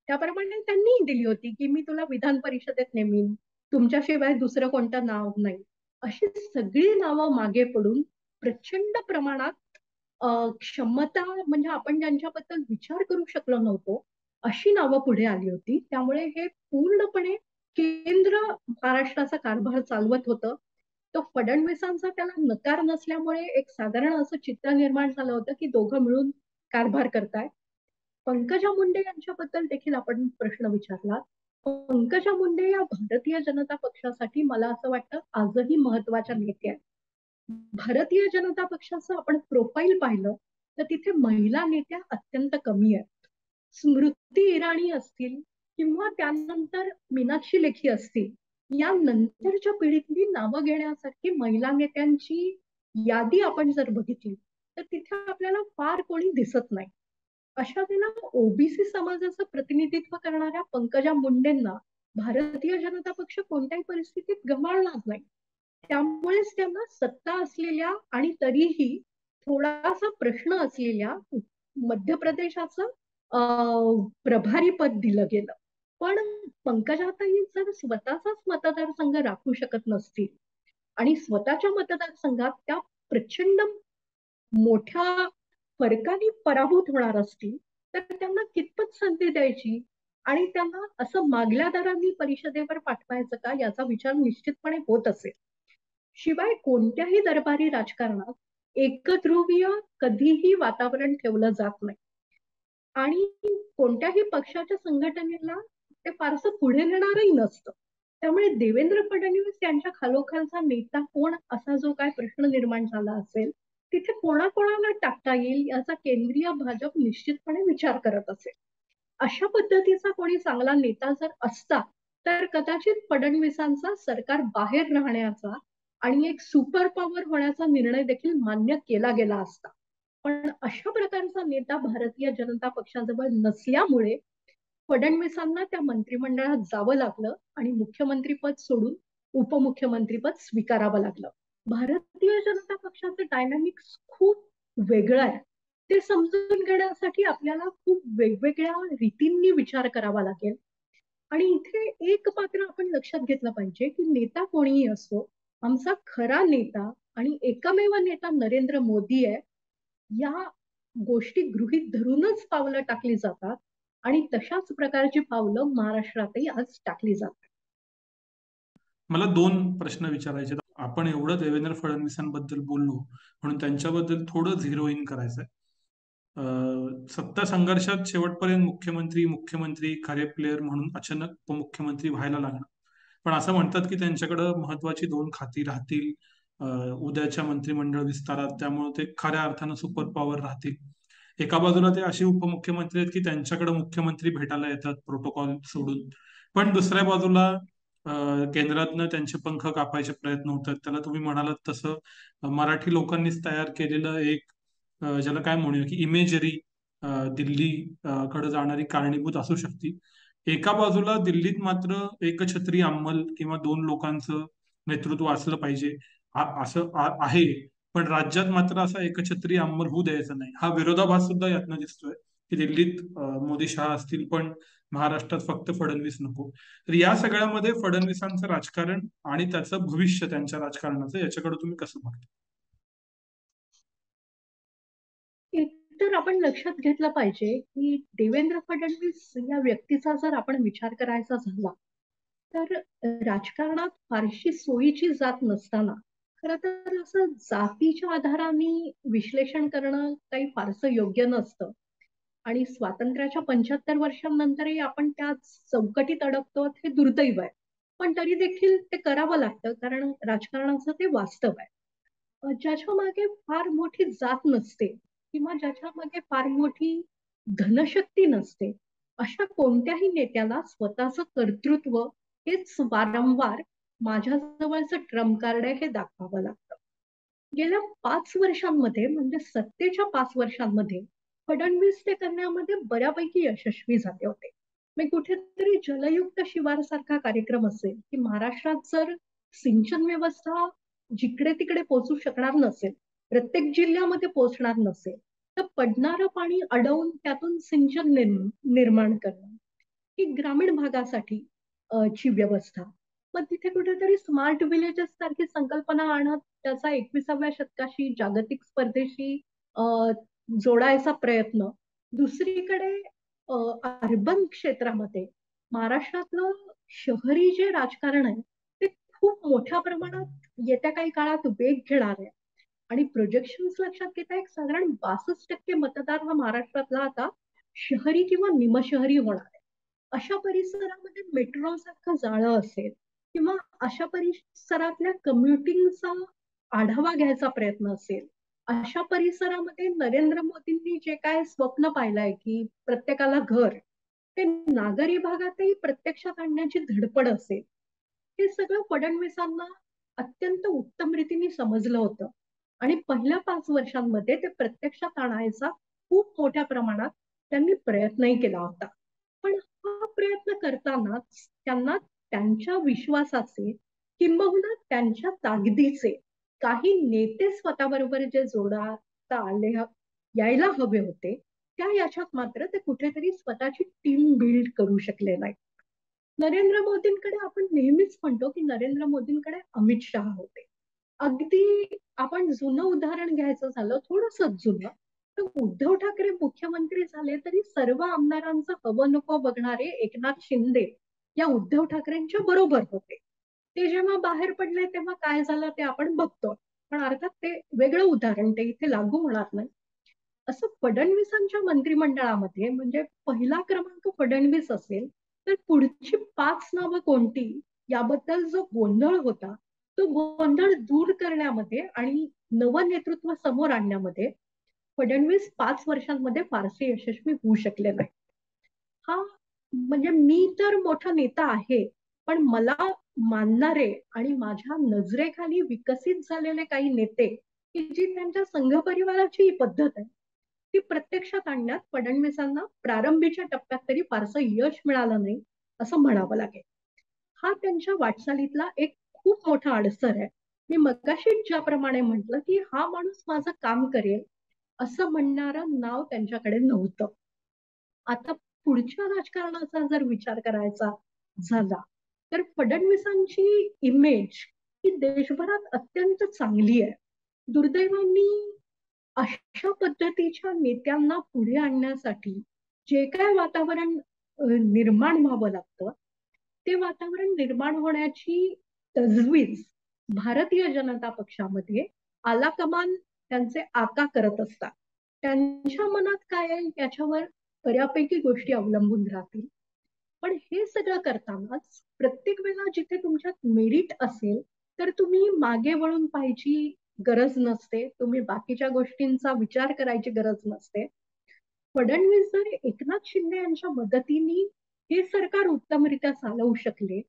त्याप्रमाणे त्यांनीही दिली होती की मी तुला विधान परिषदेत नेमीन, तुमच्याशिवाय दुसरं कोणतं नाव नाही. अशी सगळी नावं मागे पडून प्रचंड प्रमाणात क्षमता म्हणजे आपण ज्यांच्याबद्दल विचार करू शकलो नव्हतो अशी नावं पुढे आली होती. त्यामुळे हे पूर्णपणे केंद्र महाराष्ट्राचा कारभार चालवत होतं. तो फडणवीसांचा त्याला नकार नसल्यामुळे एक साधारण असं चित्र निर्माण झालं होतं की दोघं मिळून कारभार करतायत. पंकजा मुंडे यांच्याबद्दल देखील आपण प्रश्न विचारला. पंकजा मुंडे या भारतीय जनता पक्षासाठी मला असं वाटतं आजही महत्वाच्या नेत्या आहेत. भारतीय जनता पक्षाचं आपण प्रोफाईल पाहिलं तर तिथे महिला नेत्या अत्यंत कमी आहेत. स्मृती इराणी असतील किंवा त्यानंतर मीनाक्षी लेखी असतील, या नंतरच्या पिढीतली नावं घेण्यासारखी महिला नेत्यांची यादी आपण जर बघितली तर तिथे आपल्याला फार कोणी दिसत नाही. अशा वेळेला ओबीसी समाजाचं प्रतिनिधित्व करणाऱ्या पंकजा मुंडेंना भारतीय जनता पक्ष कोणत्याही परिस्थितीत गमावणार नाही. त्यामुळेच त्यांना सत्ता असलेल्या आणि तरीही थोडासा प्रश्न असलेल्या मध्य प्रदेशाचं प्रभारी पद दिलं गेलं. पण पंकजाताई जर स्वतःचाच मतदारसंघ राखू शकत नसतील आणि स्वतःच्या मतदारसंघात त्या प्रचंड मोठ्या फरकाने पराभूत होणार असतील तर त्यांना कितपत संधी द्यायची आणि त्यांना असं मागल्या दरांनी परिषदेवर पाठवायचं का याचा विचार निश्चितपणे होत असेल. शिवाय कोणत्याही दरबारी राजकारणात एकध्रुवीय कधीही वातावरण ठेवलं जात नाही आणि कोणत्याही पक्षाच्या संघटनेला ते फारसं पुढे नेणारही नसतं. त्यामुळे देवेंद्र फडणवीस यांच्या खालोखालचा नेता कोण असा जो काय प्रश्न निर्माण झाला असेल तिथे कोणाकोणाला टाकता येईल याचा केंद्रीय भाजप निश्चितपणे विचार करत असेल. अशा पद्धतीचा कोणी चांगला नेता जर असता तर कदाचित फडणवीसांचा सरकार बाहेर राहण्याचा आणि एक सुपर पॉवर होण्याचा निर्णय देखील मान्य केला गेला असता. पण अशा प्रकारचा नेता भारतीय जनता पक्षाजवळ नसल्यामुळे फडणवीसांना त्या मंत्रिमंडळात जावं लागलं आणि मुख्यमंत्रीपद सोडून उपमुख्यमंत्रीपद स्वीकारावं लागलं. भारतीय जनता पक्षाचं डायनामिक्स खूप वेगळं आहे. ते समजून घेण्यासाठी आपल्याला खूप वेगवेगळ्या रीतींनी विचार करावा लागेल. आणि इथे एक मात्र आपण लक्षात घेतलं पाहिजे की नेता कोणीही असो, आमचा खरा नेता आणि एकमेव नेता नरेंद्र मोदी आहे. या गोष्टी गृहीत धरूनच पावलं टाकली जातात आणि तशाच प्रकारची पावलं महाराष्ट्रातही आज टाकली जातात. मला दोन प्रश्न विचारायचे. आपण एवढं देवेंद्र फडणवीसांबद्दल बोललो म्हणून त्यांच्याबद्दल थोडं झिरो इन करायचंय. सत्ता संघर्षात शेवटपर्यंत मुख्यमंत्री खरे प्लेयर म्हणून अचानक उपमुख्यमंत्री व्हायला लागणार. पण असं म्हणतात की त्यांच्याकडं महत्वाची दोन खाती राहतील उद्याच्या मंत्रिमंडळ विस्तारात, त्यामुळे ते खऱ्या अर्थानं सुपर पॉवर राहतील. एका बाजूला ते असे उपमुख्यमंत्री आहेत की त्यांच्याकडे मुख्यमंत्री भेटायला येतात प्रोटोकॉल सोडून, पण दुसऱ्या बाजूला केंद्रातनं त्यांचे पंख कापायचे प्रयत्न होतात. त्याला तुम्ही म्हणालात तसं मराठी लोकांनीच तयार केलेलं एक ज्याला काय म्हणूया की इमेजरी दिल्ली कडे जाणारी कारणीभूत असू शकते. एका बाजूला दिल्लीत मात्र एकछत्री अंमल किंवा दोन लोकांचं नेतृत्व असलं पाहिजे असं आहे, पण राज्यात मात्र असा एकछत्री अंमल होऊ द्यायचा नाही. हा विरोधाभास सुद्धा यातनं दिसतोय की दिल्लीत मोदी शहा असतील पण महाराष्ट्रात फक्त फडणवीस नको. तर या सगळ्यामध्ये फडणवीसांचं राजकारण आणि त्याचं भविष्य त्यांच्या राजकारणाचं याच्याकडे तुम्ही कसं बघता? तर आपण लक्षात घेतलं पाहिजे की देवेंद्र फडणवीस या व्यक्तीचा जर आपण विचार करायचा झाला तर राजकारणात फारशी सोयीची जात नसताना खरं तर असं जातीच्या आधाराने विश्लेषण करणं काही फारसं योग्य नसतं. आणि स्वातंत्र्याच्या 75 वर्षांनंतरही आपण त्या चौकटीत अडकतो हे दुर्दैव आहे. पण तरी देखील ते करावं लागतं कारण राजकारणाचं ते वास्तव आहे. ज्याच्या मागे फार मोठी जात नसते किंवा ज्याच्या मागे फार मोठी धनशक्ती नसते अशा कोणत्याही नेत्याला स्वतःचं कर्तृत्व हेच वारंवार माझ्या जवळचं ट्रम्प कार्ड आहे हे दाखवावं लागतं. गेल्या 5 वर्षांमध्ये म्हणजे सत्तेच्या 5 वर्षांमध्ये फडणवीस ते करण्यामध्ये बऱ्यापैकी यशस्वी झाले होते. मग कुठेतरी जलयुक्त शिवार सारखा कार्यक्रम असेल, की महाराष्ट्रात जर सिंचन व्यवस्था जिकडे तिकडे पोहोचू शकणार नसेल, प्रत्येक जिल्ह्यामध्ये पोहोचणार नसेल, तर पडणारं पाणी अडवून त्यातून सिंचन निर्माण करणं ही ग्रामीण भागासाठी ची व्यवस्था. मग तिथे कुठेतरी स्मार्ट विलेजेस सारखी संकल्पना आणत त्याचा 21व्या शतकाशी जागतिक स्पर्धेशी अ, जोडायचा प्रयत्न. दुसरीकडे अर्बन क्षेत्रामध्ये महाराष्ट्रातलं शहरी जे राजकारण आहे ते खूप मोठ्या प्रमाणात येत्या काही काळात वेग घेणार आहे. आणि प्रोजेक्शन लक्षात घेता एक साधारण 62% मतदार हा महाराष्ट्रातला आता शहरी किंवा निमशहरी होणार आहे. अशा परिसरामध्ये मेट्रो सारखं जाळं असेल किंवा अशा परिसरातल्या कम्युटिंगचा आढावा घ्यायचा प्रयत्न असेल, अशा परिसरामध्ये नरेंद्र मोदींनी जे काय स्वप्न पाहिलंय की प्रत्येकाला घर, ते नागरी भागातही प्रत्यक्षात आणण्याची धडपड असेल, हे सगळं फडणवीसांना अत्यंत उत्तम रीतीने समजलं होतं. आणि पहिल्या 5 वर्षांमध्ये ते प्रत्यक्षात आणायचा खूप मोठ्या प्रमाणात त्यांनी प्रयत्नही केला होता. पण हा प्रयत्न करतानाच त्यांना त्यांच्या विश्वासाचे किंबहुना त्यांच्या ताकदीचे काही नेते स्वतःबरोबर जे जोडता यायला हवे होते, त्या याच्यात मात्र ते कुठेतरी स्वतःची टीम बिल्ड करू शकले नाही. नरेंद्र मोदींकडे आपण नेहमीच म्हणतो की नरेंद्र मोदींकडे अमित शहा होते. अगदी आपण जुनं उदाहरण घ्यायचं झालं, थोडंसं जुनं, तर उद्धव ठाकरे मुख्यमंत्री झाले तरी सर्व आमदारांचं हवं नको बघणारे एकनाथ शिंदे या उद्धव ठाकरेंच्या बरोबर होते. ते जेव्हा बाहेर पडले तेव्हा काय झालं ते आपण बघतो. पण अर्थात ते वेगळं उदाहरण, ते इथे लागू होणार नाही. असं फडणवीसांच्या मंत्रिमंडळामध्ये म्हणजे पहिला क्रमांक फडणवीस असेल तर पुढची 5 नावं कोणती याबद्दल जो गोंधळ होता, तो गोंधळ दूर करण्यामध्ये आणि नवं नेतृत्व समोर आणण्यामध्ये फडणवीस 5 वर्षांमध्ये फारसे यशस्वी होऊ शकले नाही. हा म्हणजे मी तर मोठा नेता आहे, पण मला मानणारे आणि माझ्या नजरेखाली विकसित झालेले काही नेते की जी त्यांच्या संघ परिवाराची पद्धत आहे, ती प्रत्यक्षात आणण्यात फडणवीसांना प्रारंभीच्या टप्प्यात तरी फारसं यश मिळालं नाही असं म्हणावं लागेल. हा त्यांच्या वाटचालीतला एक खूप मोठा अडसर आहे. मी मगाशी ज्याप्रमाणे म्हटलं की हा माणूस माझं काम करेल असं म्हणणारं नाव त्यांच्याकडे नव्हतं. आता पुढच्या राजकारणाचा जर विचार करायचा झाला तर फडणवीसांची इमेज ही देशभरात अत्यंत चांगली आहे. दुर्दैवानी अशा पद्धतीच्या नेत्यांना पुढे आणण्यासाठी जे काय वातावरण निर्माण व्हावं लागतं, ते वातावरण निर्माण होण्याची तजवीज भारतीय जनता पक्षामध्ये आलाकमान त्यांचे आका करत असतात. त्यांच्या मनात काय आहे याच्यावर बऱ्यापैकी गोष्टी अवलंबून राहतील. पण हे सगळं करतानाच प्रत्येक वेळेला जिथे तुमच्यात मेरिट असेल तर तुम्ही मागे वळून पाहायची गरज नसते, तुम्ही बाकीच्या गोष्टींचा विचार करायची गरज नसते. फडणवीस जर एकनाथ शिंदे यांच्या मदतीने हे सरकार उत्तमरित्या चालवू शकले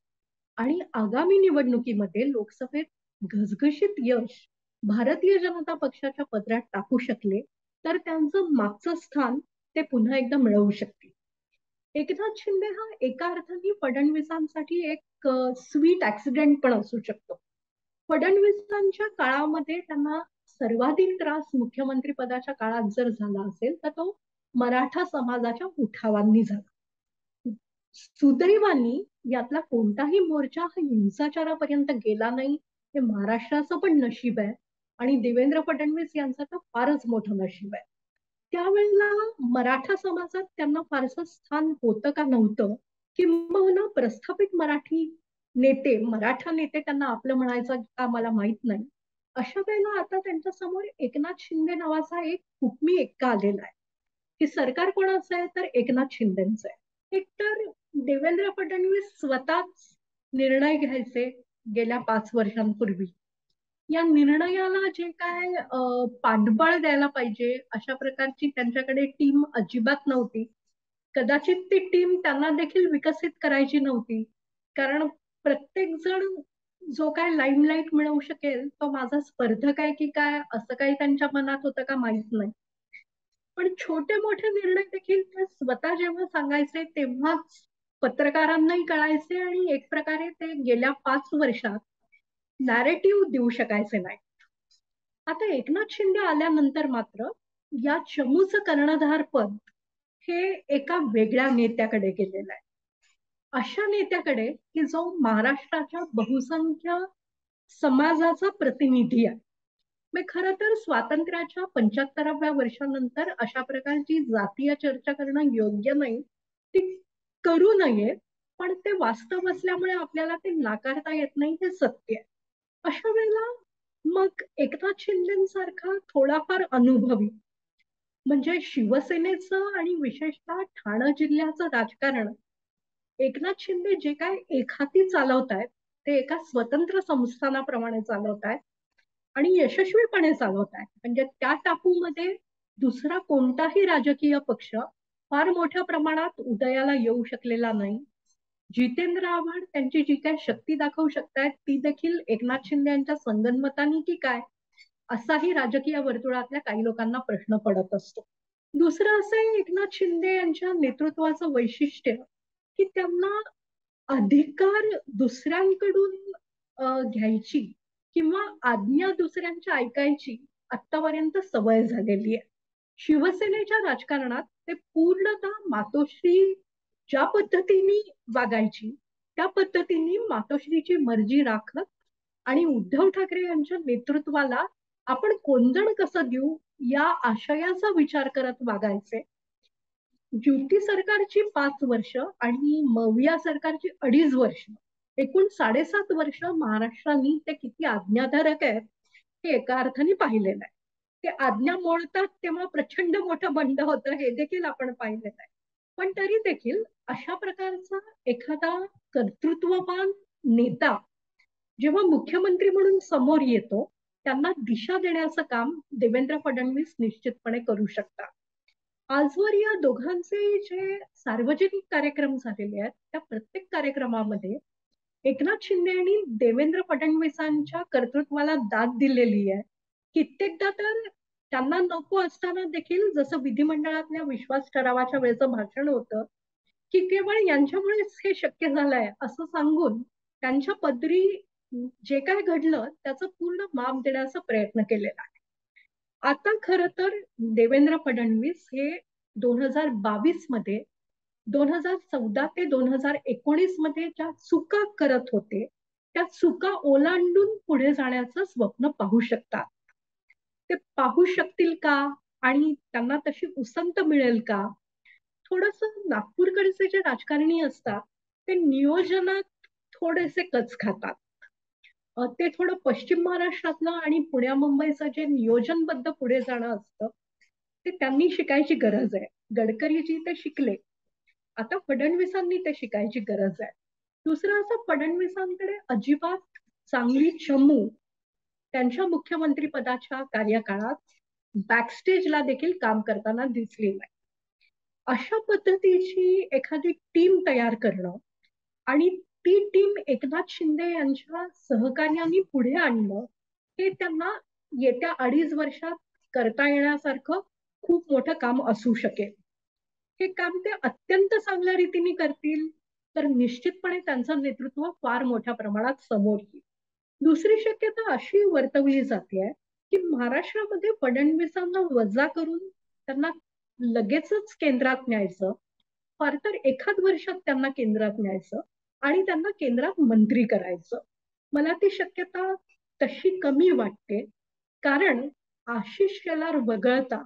आणि आगामी निवडणुकीमध्ये लोकसभेत घसघशीत यश भारतीय जनता पक्षाच्या पदरात टाकू शकले तर त्यांचं मागचं स्थान ते पुन्हा एकदा मिळवू शकतील. एकनाथ शिंदे हा एका अर्थाने फडणवीसांसाठी एक स्वीट ऍक्सिडेंट पण असू शकतो. फडणवीसांच्या काळामध्ये त्यांना सर्वाधिक त्रास मुख्यमंत्री पदाच्या काळात जर झाला असेल तर तो मराठा समाजाच्या उठावांनी झाला. सुदैवानी यातला कोणताही मोर्चा हा हिंसाचारापर्यंत गेला नाही, हे महाराष्ट्राचं पण नशीब आहे आणि देवेंद्र फडणवीस यांचं तर फारच मोठं नशीब आहे. त्यावेळेला मराठा समाजात त्यांना फारसं स्थान होतं का नव्हतं, किंबहुना प्रस्थापित मराठी नेते, मराठा नेते त्यांना आपलं म्हणायचं का मला माहित नाही. अशा वेळेला आता त्यांच्या समोर एकनाथ शिंदे नावाचा एक हुकमी एक्का आलेला आहे की सरकार कोणाचं आहे तर एकनाथ शिंदेचं आहे. एकतर देवेंद्र फडणवीस स्वतःच निर्णय घ्यायचे गेल्या 5 वर्षांपूर्वी, या निर्णयाला जे काय पाठबळ द्यायला पाहिजे अशा प्रकारची त्यांच्याकडे टीम अजिबात नव्हती. कदाचित ती टीम त्यांना देखील विकसित करायची नव्हती, कारण प्रत्येक जण जो काय लाईमलाईट मिळवू शकेल तो माझा स्पर्धक आहे की काय असं काही त्यांच्या मनात होतं का माहित नाही. पण छोटे मोठे निर्णय देखील ते स्वतः जेव्हा सांगायचे तेव्हाच पत्रकारांनाही कळायचे आणि एक प्रकारे ते गेल्या 5 वर्षात नॅरेटिव्ह देऊ शकायचे नाही. आता एकनाथ शिंदे आल्यानंतर मात्र या चमूचं कर्णधार पद हे एका वेगळ्या नेत्याकडे गेलेलं आहे. अशा नेत्याकडे की जो महाराष्ट्राच्या बहुसंख्य समाजाचा प्रतिनिधी आहे. मग खरं तर स्वातंत्र्याच्या 75व्या वर्षानंतर अशा प्रकारची जातीय चर्चा करणं योग्य नाही, ती करू नये, पण ते वास्तव असल्यामुळे आपल्याला ते नाकारता येत नाही, हे सत्य आहे. अशा वेळेला मग एकनाथ शिंदेसारखा थोडाफार अनुभवी, म्हणजे शिवसेनेचं आणि विशेषतः ठाणे जिल्ह्याचं राजकारण एकनाथ शिंदे जे काय एकहाती चालवतायत ते एका स्वतंत्र संस्थानाप्रमाणे चालवतायत आणि यशस्वीपणे चालवतायत. म्हणजे त्या टापूमध्ये दुसरा कोणताही राजकीय पक्ष फार मोठ्या प्रमाणात उदयाला येऊ शकलेला नाही. जितेंद्र आव्हाड त्यांची जी काय शक्ती दाखवू शकतायत ती देखील एकनाथ शिंदे यांच्या संगनमतानी की काय, असाही राजकीय वर्तुळातल्या काही लोकांना प्रश्न पडत असतो. दुसरं असं आहे एकनाथ शिंदे यांच्या नेतृत्वाचं वैशिष्ट्य की त्यांना अधिकार दुसऱ्यांकडून घ्यायची किंवा आज्ञा दुसऱ्यांच्या ऐकायची आतापर्यंत सवय झालेली आहे. शिवसेनेच्या राजकारणात ते पूर्णतः मातोश्री ज्या पद्धतीने वागायची त्या पद्धतीने मातोश्रीची मर्जी राखत आणि उद्धव ठाकरे यांच्या नेतृत्वाला आपण कोंदण कसं देऊ या आशयाचा विचार करत वागायचे. युती सरकारची 5 वर्ष आणि मविया सरकारची 2.5 वर्ष, एकूण 7.5 वर्ष महाराष्ट्राने ते किती आज्ञाधारक आहेत हे एका अर्थाने पाहिलेलं आहे. ते आज्ञा मोडतात तेव्हा प्रचंड मोठं बंड होतं हे देखील आपण पाहिलेलं आहे. पण तरी देखील अशा प्रकारचा एखादा कर्तृत्ववान नेता जेव्हा मुख्यमंत्री म्हणून समोर येतो त्यांना दिशा देण्याचं काम देवेंद्र फडणवीस निश्चितपणे करू शकतात. आजवर या दोघांचे जे सार्वजनिक कार्यक्रम झालेले आहेत त्या प्रत्येक कार्यक्रमामध्ये एकनाथ शिंदे आणि देवेंद्र फडणवीसांच्या कर्तृत्वाला दाद दिलेली आहे. कित्येकदा तर त्यांना नको असताना देखील जसं विधिमंडळातल्या विश्वास ठरावाच्या वेळेचं भाषण होतं की केवळ यांच्यामुळेच हे शक्य झालंय असं सांगून त्यांच्या पदरी जे काय घडलं त्याचं पूर्ण माप देण्याचा प्रयत्न केलेला आहे. आता खर तर देवेंद्र फडणवीस हे 2022 मध्ये 2014 ते 2019 मध्ये ज्या चुका करत होते त्या चुका ओलांडून पुढे जाण्याचं स्वप्न पाहू शकतात. ते पाहू शकतील का आणि त्यांना तशी उसंत मिळेल का? थोडस नागपूरकडचे जे राजकारणी असतात ते नियोजनात थोडेसे कच खातात. ते थोडं पश्चिम महाराष्ट्रातलं आणि पुण्या मुंबईचं जे नियोजनबद्ध पुढे जाणं असतं ते त्यांनी शिकायची गरज आहे. गडकरीजी ते शिकले, आता फडणवीसांनी ते शिकायची गरज आहे. दुसरं असं फडणवीसांकडे अजिबात चांगली चमू त्यांच्या मुख्यमंत्री पदाच्या कार्यकाळात बॅकस्टेजला देखील काम करताना दिसली नाही. अशा पद्धतीची एखादी टीम तयार करणं आणि ती टीम एकनाथ शिंदे यांच्या सहकार्याने पुढे आणणं हे त्यांना येत्या 2.5 वर्षात करता येण्यासारखं खूप मोठं काम असू शकेल. हे काम ते अत्यंत चांगल्या रीतीने करतील तर निश्चितपणे त्यांचं नेतृत्व फार मोठ्या प्रमाणात समोर येईल. दुसरी शक्यता अशी वर्तवली जाते की महाराष्ट्रामध्ये फडणवीसांना वजा करून त्यांना लगेचच केंद्रात न्यायचं, फार तर एखाद वर्षात त्यांना केंद्रात न्यायचं आणि त्यांना केंद्रात मंत्री करायचं. मला ती शक्यता तशी कमी वाटते, कारण आशिष शेलार वगळता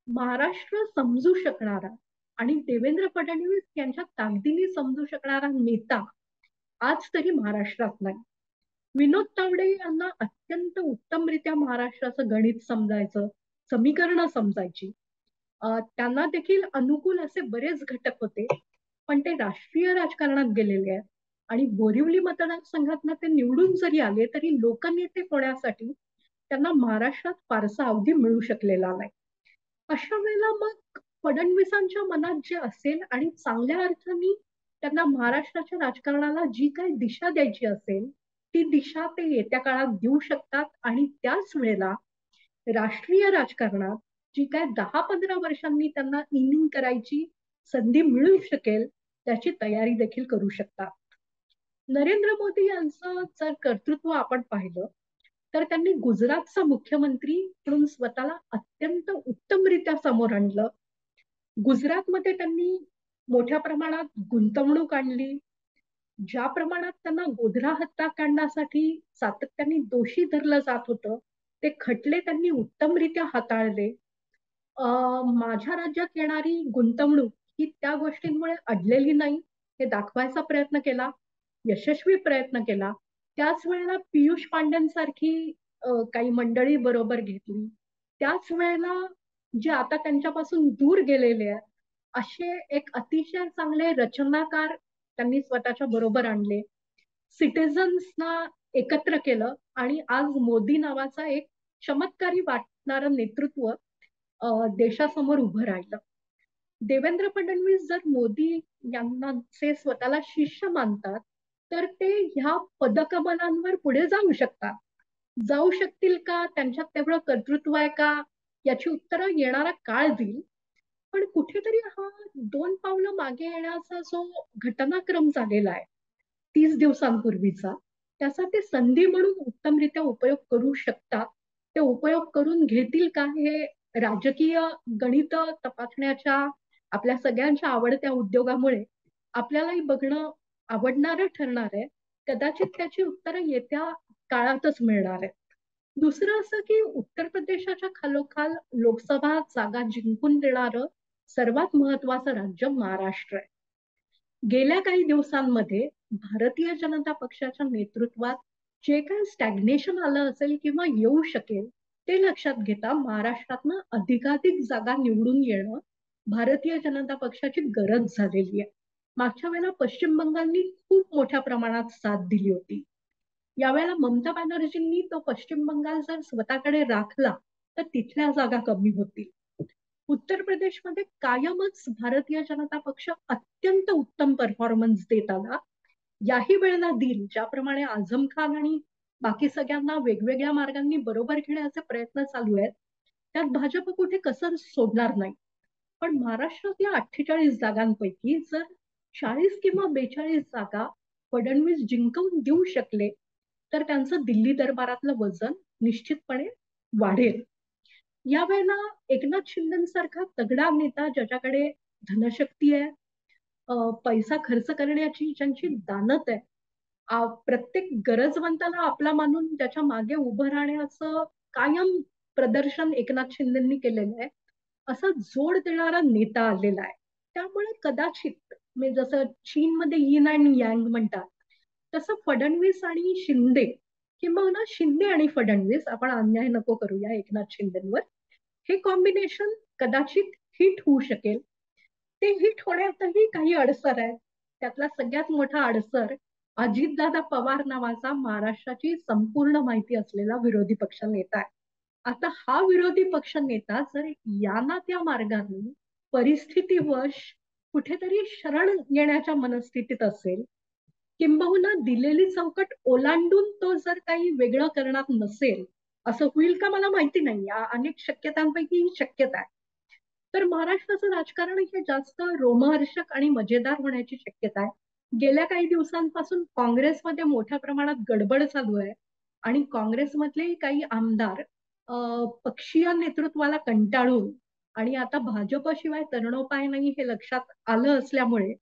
महाराष्ट्र समजू शकणारा आणि देवेंद्र फडणवीस यांच्या ताकदीने समजू शकणारा नेता आज तरी महाराष्ट्रात नाही. विनोद तावडे यांना अत्यंत उत्तमरित्या महाराष्ट्राचं गणित समजायचं, समीकरणं समजायची. त्यांना देखील अनुकूल असे बरेच घटक होते, पण ते राष्ट्रीय राजकारणात गेलेले आहेत आणि बोरिवली मतदारसंघातनं ते निवडून जरी आले तरी लोकनेते होण्यासाठी त्यांना महाराष्ट्रात फारसा अवधी मिळू शकलेला नाही. अशा वेळेला मग फडणवीसांच्या मनात जे असेल आणि चांगल्या अर्थाने त्यांना महाराष्ट्राच्या राजकारणाला जी काही दिशा द्यायची असेल ती दिशा ते येत्या काळात देऊ शकतात आणि त्याच वेळेला राष्ट्रीय राजकारणात जी काय 10-15 वर्षांनी त्यांना इनिंग करायची संधी मिळू शकेल त्याची तयारी देखील करू शकतात. नरेंद्र मोदी यांचं जर कर्तृत्व आपण पाहिलं तर त्यांनी गुजरातचा मुख्यमंत्री म्हणून स्वतःला अत्यंत उत्तमरित्या समोर आणलं. गुजरातमध्ये त्यांनी मोठ्या प्रमाणात गुंतवणूक आणली. ज्या प्रमाणात त्यांना गोधरा हत्याकांडासाठी सातत्याने दोषी धरलं जात होतं ते खटले त्यांनी उत्तमरित्या हाताळले. माझ्या राज्यात येणारी गुंतवणूक ही त्या गोष्टींमुळे अडलेली नाही हे दाखवायचा प्रयत्न केला, यशस्वी प्रयत्न केला. त्याच वेळेला पियुष पांड्यांसारखी काही मंडळी बरोबर घेतली. त्याच वेळेला जे आता त्यांच्यापासून दूर गेलेले आहेत असे एक अतिशय चांगले रचनाकार त्यांनी स्वतःच्या बरोबर आणले. सिटिझन्सना एकत्र केलं आणि आज मोदी नावाचा एक चमत्कारी वाटणारं नेतृत्व देशासमोर उभं राहिलं. देवेंद्र फडणवीस जर मोदी यांना स्वतःला शिष्य मानतात तर ते ह्या पदकमलांवर पुढे जाऊ शकतात. जाऊ शकतील का, त्यांच्यात तेवढं कर्तृत्व आहे का, याची उत्तरं येणारा काळ देईल. पण कुठेतरी हा 2 पावलं मागे येण्याचा जो घटनाक्रम झालेला आहे 30 दिवसांपूर्वीचा, त्याचा ते संधी म्हणून उत्तमरित्या उपयोग करू शकतात. ते उपयोग करून घेतील का हे राजकीय गणित तपासण्याच्या आपल्या सगळ्यांच्या आवडत्या उद्योगामुळे आपल्यालाही बघणं आवडणारं ठरणार आहे. कदाचित त्याची उत्तरं येत्या काळातच मिळणार आहे. दुसरं असं की उत्तर प्रदेशाच्या खालोखाल लोकसभा जागा जिंकून देणारं सर्वात महत्वाचं राज्य महाराष्ट्र आहे. गेल्या काही दिवसांमध्ये भारतीय जनता पक्षाच्या नेतृत्वात जे काही स्टॅग्नेशन आलं असेल किंवा येऊ शकेल ते लक्षात घेता महाराष्ट्रातनं अधिकाधिक जागा निवडून येणं भारतीय जनता पक्षाची गरज झालेली आहे. मागच्या वेळेला पश्चिम बंगालनी खूप मोठ्या प्रमाणात साथ दिली होती. यावेळेला ममता बॅनर्जींनी तो पश्चिम बंगाल जर स्वतःकडे राखला तर तिथल्या जागा कमी होतील. उत्तर प्रदेशमध्ये कायमच भारतीय जनता पक्ष अत्यंत उत्तम परफॉर्मन्स देत आला. याही वेळेला देईल. ज्याप्रमाणे आझम खान आणि बाकी सगळ्यांना वेगवेगळ्या मार्गांनी बरोबर घेण्याचे प्रयत्न चालू आहेत त्यात भाजप कुठे कसर सोडणार नाही. पण महाराष्ट्रातल्या 48 जागांपैकी जर 40 किंवा 42 जागा फडणवीस जिंकवून देऊ शकले तर त्यांचं दिल्ली दरबारातलं वजन निश्चितपणे वाढेल. यावेळेला एकनाथ शिंदेसारखा तगडा नेता ज्याच्याकडे धनशक्ती आहे, पैसा खर्च करण्याची ज्यांची दानत आहे, प्रत्येक गरजवंताला आपला मानून त्याच्या मागे उभं राहण्याचं कायम प्रदर्शन एकनाथ शिंदेंनी केलेलं आहे, असा जोड देणारा नेता आलेला आहे. त्यामुळे कदाचित जसं चीनमध्ये यिन अँड यांग म्हणतात तसं फडणवीस आणि शिंदे किंवा शिंदे आणि फडणवीस, आपण अन्याय नको करूया एकनाथ शिंदेवर, हे कॉम्बिनेशन कदाचित हिट होऊ शकेल. ते हिट होण्यातही काही अडसर आहे. त्यातला सगळ्यात मोठा अडसर अजितदादा पवार नावाचा महाराष्ट्राची संपूर्ण माहिती असलेला विरोधी पक्ष नेता आहे. आता हा विरोधी पक्ष नेता जर या ना त्या मार्गाने परिस्थितीवश कुठेतरी शरण येण्याच्या मनस्थितीत असेल किंबहुना दिलेली चौकट ओलांडून तो जर काही वेगळं करणार नसेल, असं होईल का मला माहिती नाही. या अनेक शक्यतांपैकी ही शक्यता आहे. तर महाराष्ट्राचं राजकारण हे जास्त रोमहर्षक आणि मजेदार होण्याची शक्यता आहे. गेल्या काही दिवसांपासून काँग्रेसमध्ये मोठ्या प्रमाणात गडबड चालू आहे आणि काँग्रेसमधले काही आमदार पक्षीय नेतृत्वाला कंटाळून आणि आता भाजपशिवाय तरणोपाय नाही हे लक्षात आलं असल्यामुळे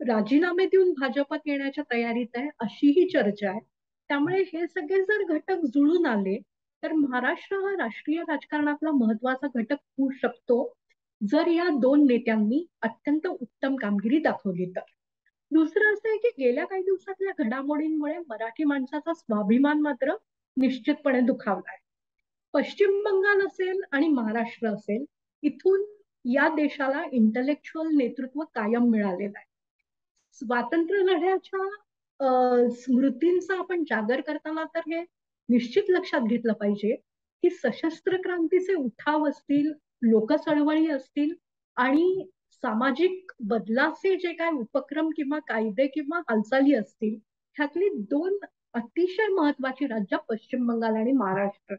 राजीनामे देऊन भाजपात येण्याच्या तयारीत आहे अशीही चर्चा आहे. त्यामुळे हे सगळे जर घटक जुळून आले तर महाराष्ट्र हा राष्ट्रीय राजकारणातला महत्वाचा घटक होऊ शकतो जर या 2 नेत्यांनी अत्यंत उत्तम कामगिरी दाखवली तर. दुसरं असं आहे की गेल्या काही दिवसातल्या घडामोडींमुळे मराठी माणसाचा स्वाभिमान मात्र निश्चितपणे दुखावलाय. पश्चिम बंगाल असेल आणि महाराष्ट्र असेल, इथून या देशाला इंटलेक्च्युअल नेतृत्व कायम मिळालेलं आहे. स्वातंत्र्य लढ्याच्या स्मृतींचा आपण जागर करताना तर हे निश्चित लक्षात घेतलं पाहिजे की सशस्त्र क्रांतीचे उठाव असतील, लोक चळवळी असतील आणि सामाजिक बदलाचे जे काय उपक्रम किंवा कायदे किंवा हालचाली असतील, ह्यातली 2 अतिशय महत्वाची राज्य पश्चिम बंगाल आणि महाराष्ट्र.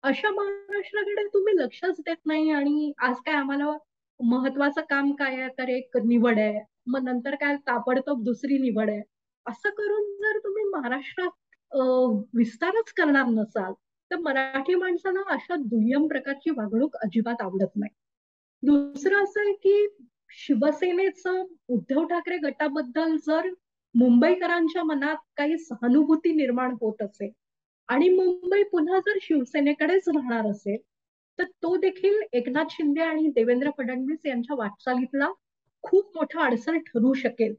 अशा महाराष्ट्राकडे तुम्ही लक्षच देत नाही आणि आज काय आम्हाला महत्वाचं काम काय आहे तर एक निवड आहे, मग नंतर काय ताबडतोब दुसरी निवड आहे. असं करून जर तुम्ही महाराष्ट्रात विस्तारच करणार नसाल तर मराठी माणसाला अशा दुय्यम प्रकारची वागणूक अजिबात आवडत नाही. दुसरं असं आहे की शिवसेनेचं उद्धव ठाकरे गटाबद्दल जर मुंबईकरांच्या मनात काही सहानुभूती निर्माण होत असेल आणि मुंबई पुन्हा जर शिवसेनेकडेच राहणार असेल तर तो देखील एकनाथ शिंदे आणि देवेंद्र फडणवीस यांच्या वाटचालीतला खूप मोठा अडसर ठरू शकेल.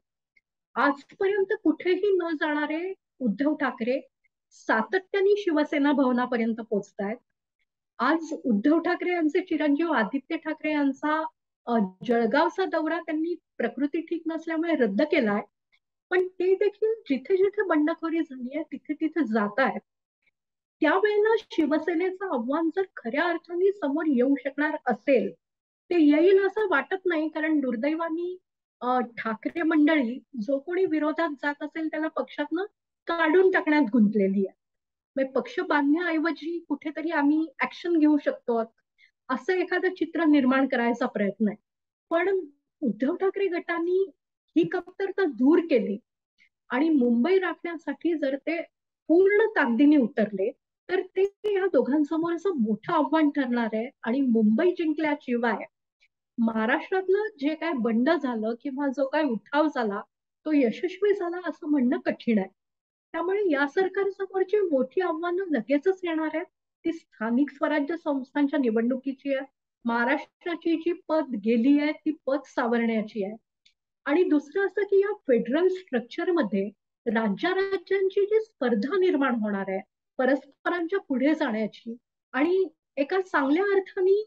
आजपर्यंत कुठेही न जाणारे उद्धव ठाकरे सातत्याने शिवसेना भवनापर्यंत पोहोचतायत. आज उद्धव ठाकरे यांचे चिरंजीव आदित्य ठाकरे यांचा जळगावचा दौरा त्यांनी प्रकृती ठीक नसल्यामुळे रद्द केलाय. पण ते देखील जिथे जिथे बंडखोरी झाली आहे तिथे तिथे जात आहेत. त्यावेळेला शिवसेनेचं आव्हान जर खऱ्या अर्थाने समोर येऊ शकणार असेल ते येईल असं वाटत नाही. कारण दुर्दैवानी ठाकरे मंडळी जो कोणी विरोधात जात असेल त्याला पक्षातनं काढून टाकण्यात गुंतलेली आहे. पक्ष बांधण्याऐवजी कुठेतरी आम्ही ऍक्शन घेऊ शकतो असं एखादं चित्र निर्माण करायचा प्रयत्न आहे. पण उद्धव ठाकरे गटाने ही कमतरता दूर केली आणि मुंबई राखण्यासाठी जर ते पूर्ण ताकदीने उतरले तर ते या दोघांसमोरचं मोठं आव्हान ठरणार आहे. आणि मुंबई जिंकल्याशिवाय महाराष्ट्रातलं जे काय बंड झालं किंवा जो काय उठाव झाला तो यशस्वी झाला असं म्हणणं कठीण आहे. त्यामुळे या सरकारसमोरची मोठी आव्हानं लगेचच येणार आहेत. ती स्थानिक स्वराज्य संस्थांच्या निवडणुकीची आहे. महाराष्ट्राची जी पद गेली आहे ती पद सावरण्याची आहे. आणि दुसरं असं की या फेडरल स्ट्रक्चरमध्ये राज्यांची जी स्पर्धा निर्माण होणार आहे परस्परांच्या पुढे जाण्याची आणि एका चांगल्या अर्थाने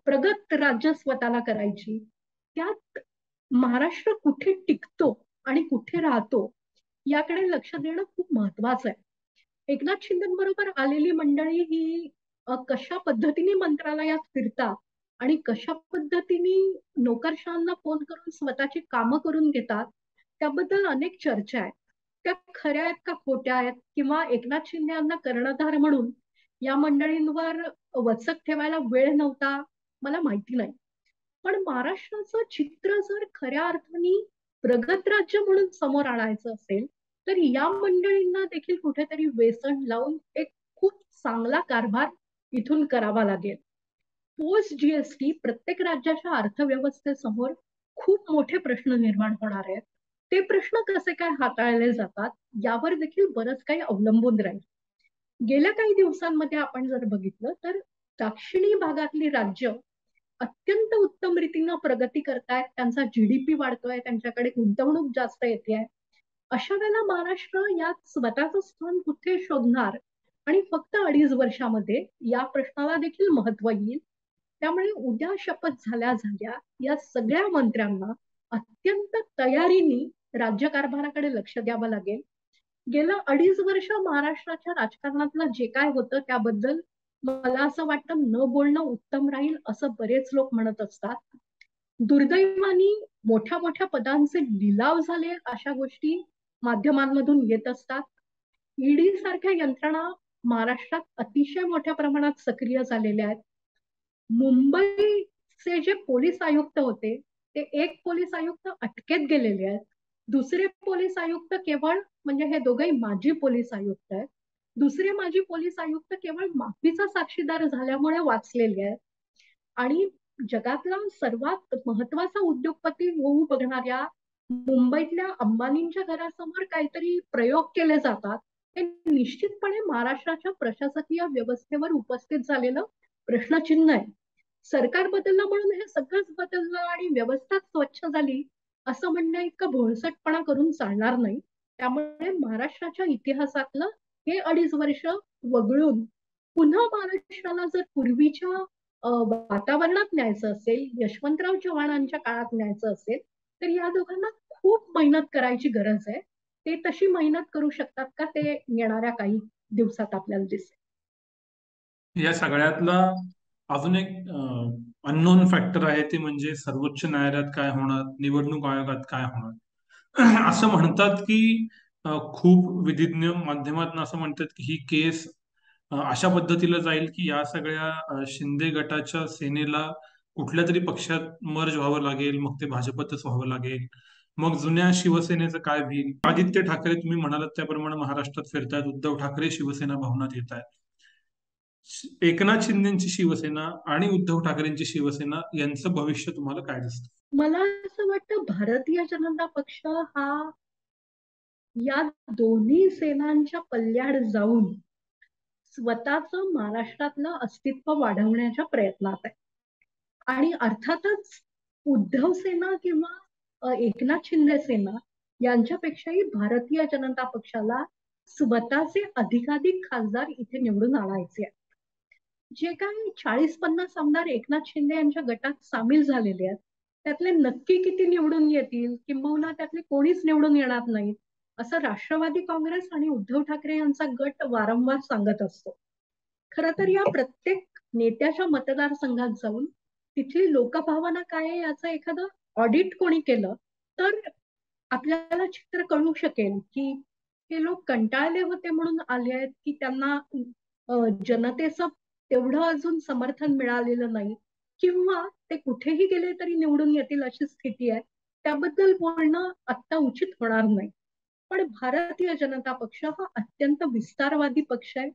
प्रगत राज्य स्वतःला करायची, त्यात महाराष्ट्र कुठे टिकतो आणि कुठे राहतो याकडे लक्ष देणं खूप महत्वाचं आहे. एकनाथ शिंदेबरोबर आलेली मंडळी ही कशा पद्धतीने मंत्रालयात फिरतात आणि कशा पद्धतीने नोकरशाहांना फोन करून स्वतःची कामं करून घेतात त्याबद्दल अनेक चर्चा आहेत. त्या खऱ्या आहेत का खोट्या आहेत किंवा एकनाथ शिंदे यांना कर्णधार म्हणून या मंडळींवर वचक ठेवायला वेळ नव्हता मला माहिती नाही. पण महाराष्ट्राचं चित्र जर खऱ्या अर्थाने प्रगत राज्य म्हणून समोर आणायचं असेल तर या मंडळींना देखील कुठेतरी वेसण लावून एक खूप चांगला कारभार इथून करावा लागेल. पोस्ट जीएसटी प्रत्येक राज्याच्या अर्थव्यवस्थेसमोर खूप मोठे प्रश्न निर्माण होणार आहेत. ते प्रश्न कसे काय हाताळले जातात यावर देखील बरंच काही अवलंबून राहील. गेल्या काही दिवसांमध्ये आपण जर बघितलं तर दक्षिणी भागातली राज्य अत्यंत उत्तम रीतीनं प्रगती करतायत. त्यांचा जीडीपी वाढतोय, त्यांच्याकडे गुंतवणूक जास्त येते. अशा वेळेला महाराष्ट्र यात स्वतःचं स्थान कुठे शोधणार आणि फक्त 2.5 वर्षामध्ये या प्रश्नाला देखील महत्व येईल. त्यामुळे उद्या शपथ झाल्या झाल्या या सगळ्या मंत्र्यांना अत्यंत तयारीने राज्यकारभाराकडे लक्ष द्यावं लागेल. गेलं 2.5 वर्ष महाराष्ट्राच्या राजकारणातलं जे काय होतं त्याबद्दल मला असं वाटतं न बोलणं उत्तम राहील असं बरेच लोक म्हणत असतात. दुर्दैवानी मोठ्या मोठ्या पदांचे लिलाव झाले अशा गोष्टी माध्यमांमधून येत असतात. ईडी सारख्या यंत्रणा महाराष्ट्रात अतिशय मोठ्या प्रमाणात सक्रिय झालेल्या आहेत. मुंबईचे जे पोलीस आयुक्त होते ते एक पोलीस आयुक्त अटकेत गेलेले आहेत. दुसरे पोलीस आयुक्त केवळ म्हणजे हे दोघंही माजी पोलीस आयुक्त आहेत. दुसरे माजी पोलीस आयुक्त केवळ माफीचा साक्षीदार झाल्यामुळे वाचलेले आहेत. आणि जगातला सर्वात महत्वाचा उद्योगपती होऊ बघणाऱ्या मुंबईतल्या अंबानींच्या घरासमोर काहीतरी प्रयोग केले जातात हे निश्चितपणे महाराष्ट्राच्या प्रशासकीय व्यवस्थेवर उपस्थित झालेलं प्रश्नचिन्ह आहे. सरकार बदललं म्हणून हे सगळंच बदललं आणि व्यवस्था स्वच्छ झाली असं म्हणणं इतकं भोळसटपणा करून चालणार नाही. त्यामुळे महाराष्ट्राच्या इतिहासातलं हे 2.5 वर्ष वगळून पुन्हा महाराष्ट्राला जर पूर्वीच्या वातावरणात न्यायचं असेल, यशवंतराव चव्हाणांच्या काळात न्यायचं असेल तर या दोघांना खूप मेहनत करायची गरज आहे. ते तशी मेहनत करू शकतात का ते येणाऱ्या काही दिवसात आपल्याला दिसेल. या सगळ्यातला अजून एक अननोन फॅक्टर आहे ते म्हणजे सर्वोच्च न्यायालयात काय होणार, निवडणूक आयोगात काय होणार. असं म्हणतात की खूप विधिज्ञ माध्यमातून असं म्हणतात की ही केस अशा पद्धतीला जाईल की या सगळ्या शिंदे गटाच्या सेनेला कुठल्या तरी पक्षात मर्ज व्हावं लागेल, मग ते भाजपतच व्हावं लागेल, मग जुन्या शिवसेनेचं काय होईल? आदित्य ठाकरे तुम्ही म्हणालात त्याप्रमाणे महाराष्ट्रात फिरतायत, उद्धव ठाकरे शिवसेना भवनात येत आहेत. एकनाथ शिंदेची शिवसेना आणि उद्धव ठाकरेंची शिवसेना यांचं भविष्य तुम्हाला काय दिसतं? मला असं वाटतं भारतीय जनता पक्ष हा या दोन्ही सेनांच्या पल्ल्याड जाऊन स्वतःचं महाराष्ट्रातलं अस्तित्व वाढवण्याच्या प्रयत्नात आहे. आणि अर्थातच उद्धव सेना किंवा एकनाथ शिंदे सेना यांच्यापेक्षाही भारतीय जनता पक्षाला स्वतःचे अधिकाधिक खासदार इथे निवडून आणायचे आहेत. जे काही 40-50 आमदार एकनाथ शिंदे यांच्या गटात सामील झालेले आहेत त्यातले नक्की किती निवडून येतील किंबहुना त्यातले कोणीच निवडून येणार नाहीत असं राष्ट्रवादी काँग्रेस आणि उद्धव ठाकरे यांचा गट वारंवार सांगत असतो. खरं तर या प्रत्येक नेत्याच्या मतदारसंघात जाऊन तिथली लोकभावना काय आहे याचं एखादं ऑडिट कोणी केलं तर आपल्याला चित्र कळू शकेल की हे लोक कंटाळले होते म्हणून आले आहेत की त्यांना जनतेचं तेवढं अजून समर्थन मिळालेलं नाही किंवा ते कुठेही गेले तरी निवडून येतील अशी स्थिती आहे. त्याबद्दल बोलणं आता उचित होणार नाही. पण भारतीय जनता पक्ष हा अत्यंत विस्तारवादी पक्ष आहे.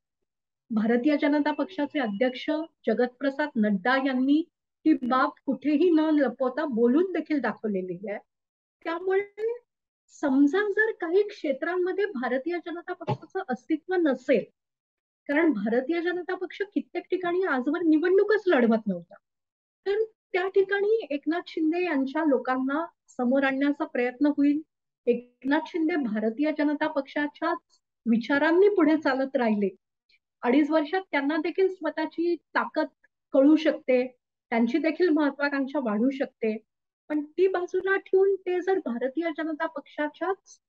भारतीय जनता पक्षाचे अध्यक्ष जगतप्रसाद नड्डा यांनी ही बाब कुठेही न लपवता बोलून देखील दाखवलेली आहे. त्यामुळे समजा जर काही क्षेत्रांमध्ये भारतीय जनता पक्षाचं अस्तित्व नसेल, कारण भारतीय जनता पक्ष कित्येक ठिकाणी आजवर निवडणूकच लढवत नव्हता, तर त्या ठिकाणी एकनाथ शिंदे यांच्या लोकांना समोर आणण्याचा प्रयत्न होईल. एकनाथ शिंदे भारतीय जनता पक्षाच्या विचारांनी पुढे चालत राहिले. 2.5 वर्षात त्यांना देखील स्वतःची ताकद कळू शकते, त्यांची देखील महत्वाकांक्षा वाढू शकते. पण ती बाजूला ठेवून ते जर भारतीय जनता पक्षाच्याच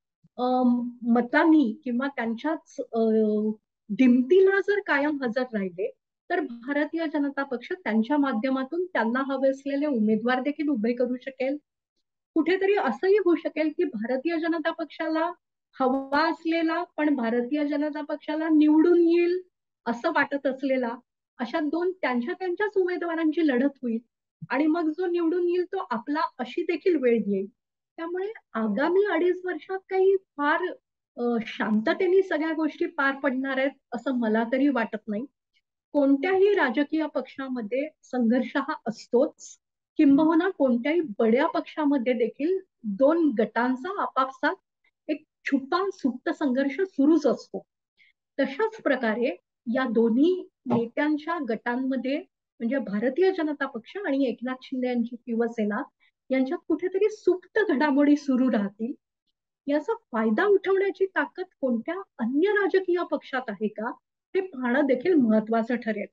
मतांनी किंवा त्यांच्याच दिमतीला जर कायम हजर राहिले तर भारतीय जनता पक्ष त्यांच्या माध्यमातून त्यांना हवे असलेले उमेदवार देखील उभे करू शकेल. कुठेतरी असंही होऊ शकेल की भारतीय जनता पक्षाला हवा असलेला पण भारतीय जनता पक्षाला निवडून येईल असं वाटत असलेला अशा दोन त्यांच्याच उमेदवारांची लढत होईल आणि मग जो निवडून येईल तो आपला अशी देखील वेळ येईल. त्यामुळे आगामी 2.5 वर्षात काही फार शांततेने सगळ्या गोष्टी पार पडणार आहेत असं मला तरी वाटत नाही. कोणत्याही राजकीय पक्षामध्ये संघर्ष हा असतोच, किंबहुना कोणत्याही बड्या पक्षामध्ये देखील दोन गटांचा आपापसात एक छुपा सुप्त संघर्ष सुरूच असतो. तशाच प्रकारे या दोन्ही नेत्यांच्या गटांमध्ये म्हणजे भारतीय जनता पक्ष आणि एकनाथ शिंदे यांची शिवसेना यांच्यात कुठेतरी सुप्त घडामोडी सुरू राहतील. याचा फायदा उठवण्याची ताकद कोणत्या अन्य राजकीय पक्षात आहे का हे पाहणं देखील महत्वाचं ठरेल.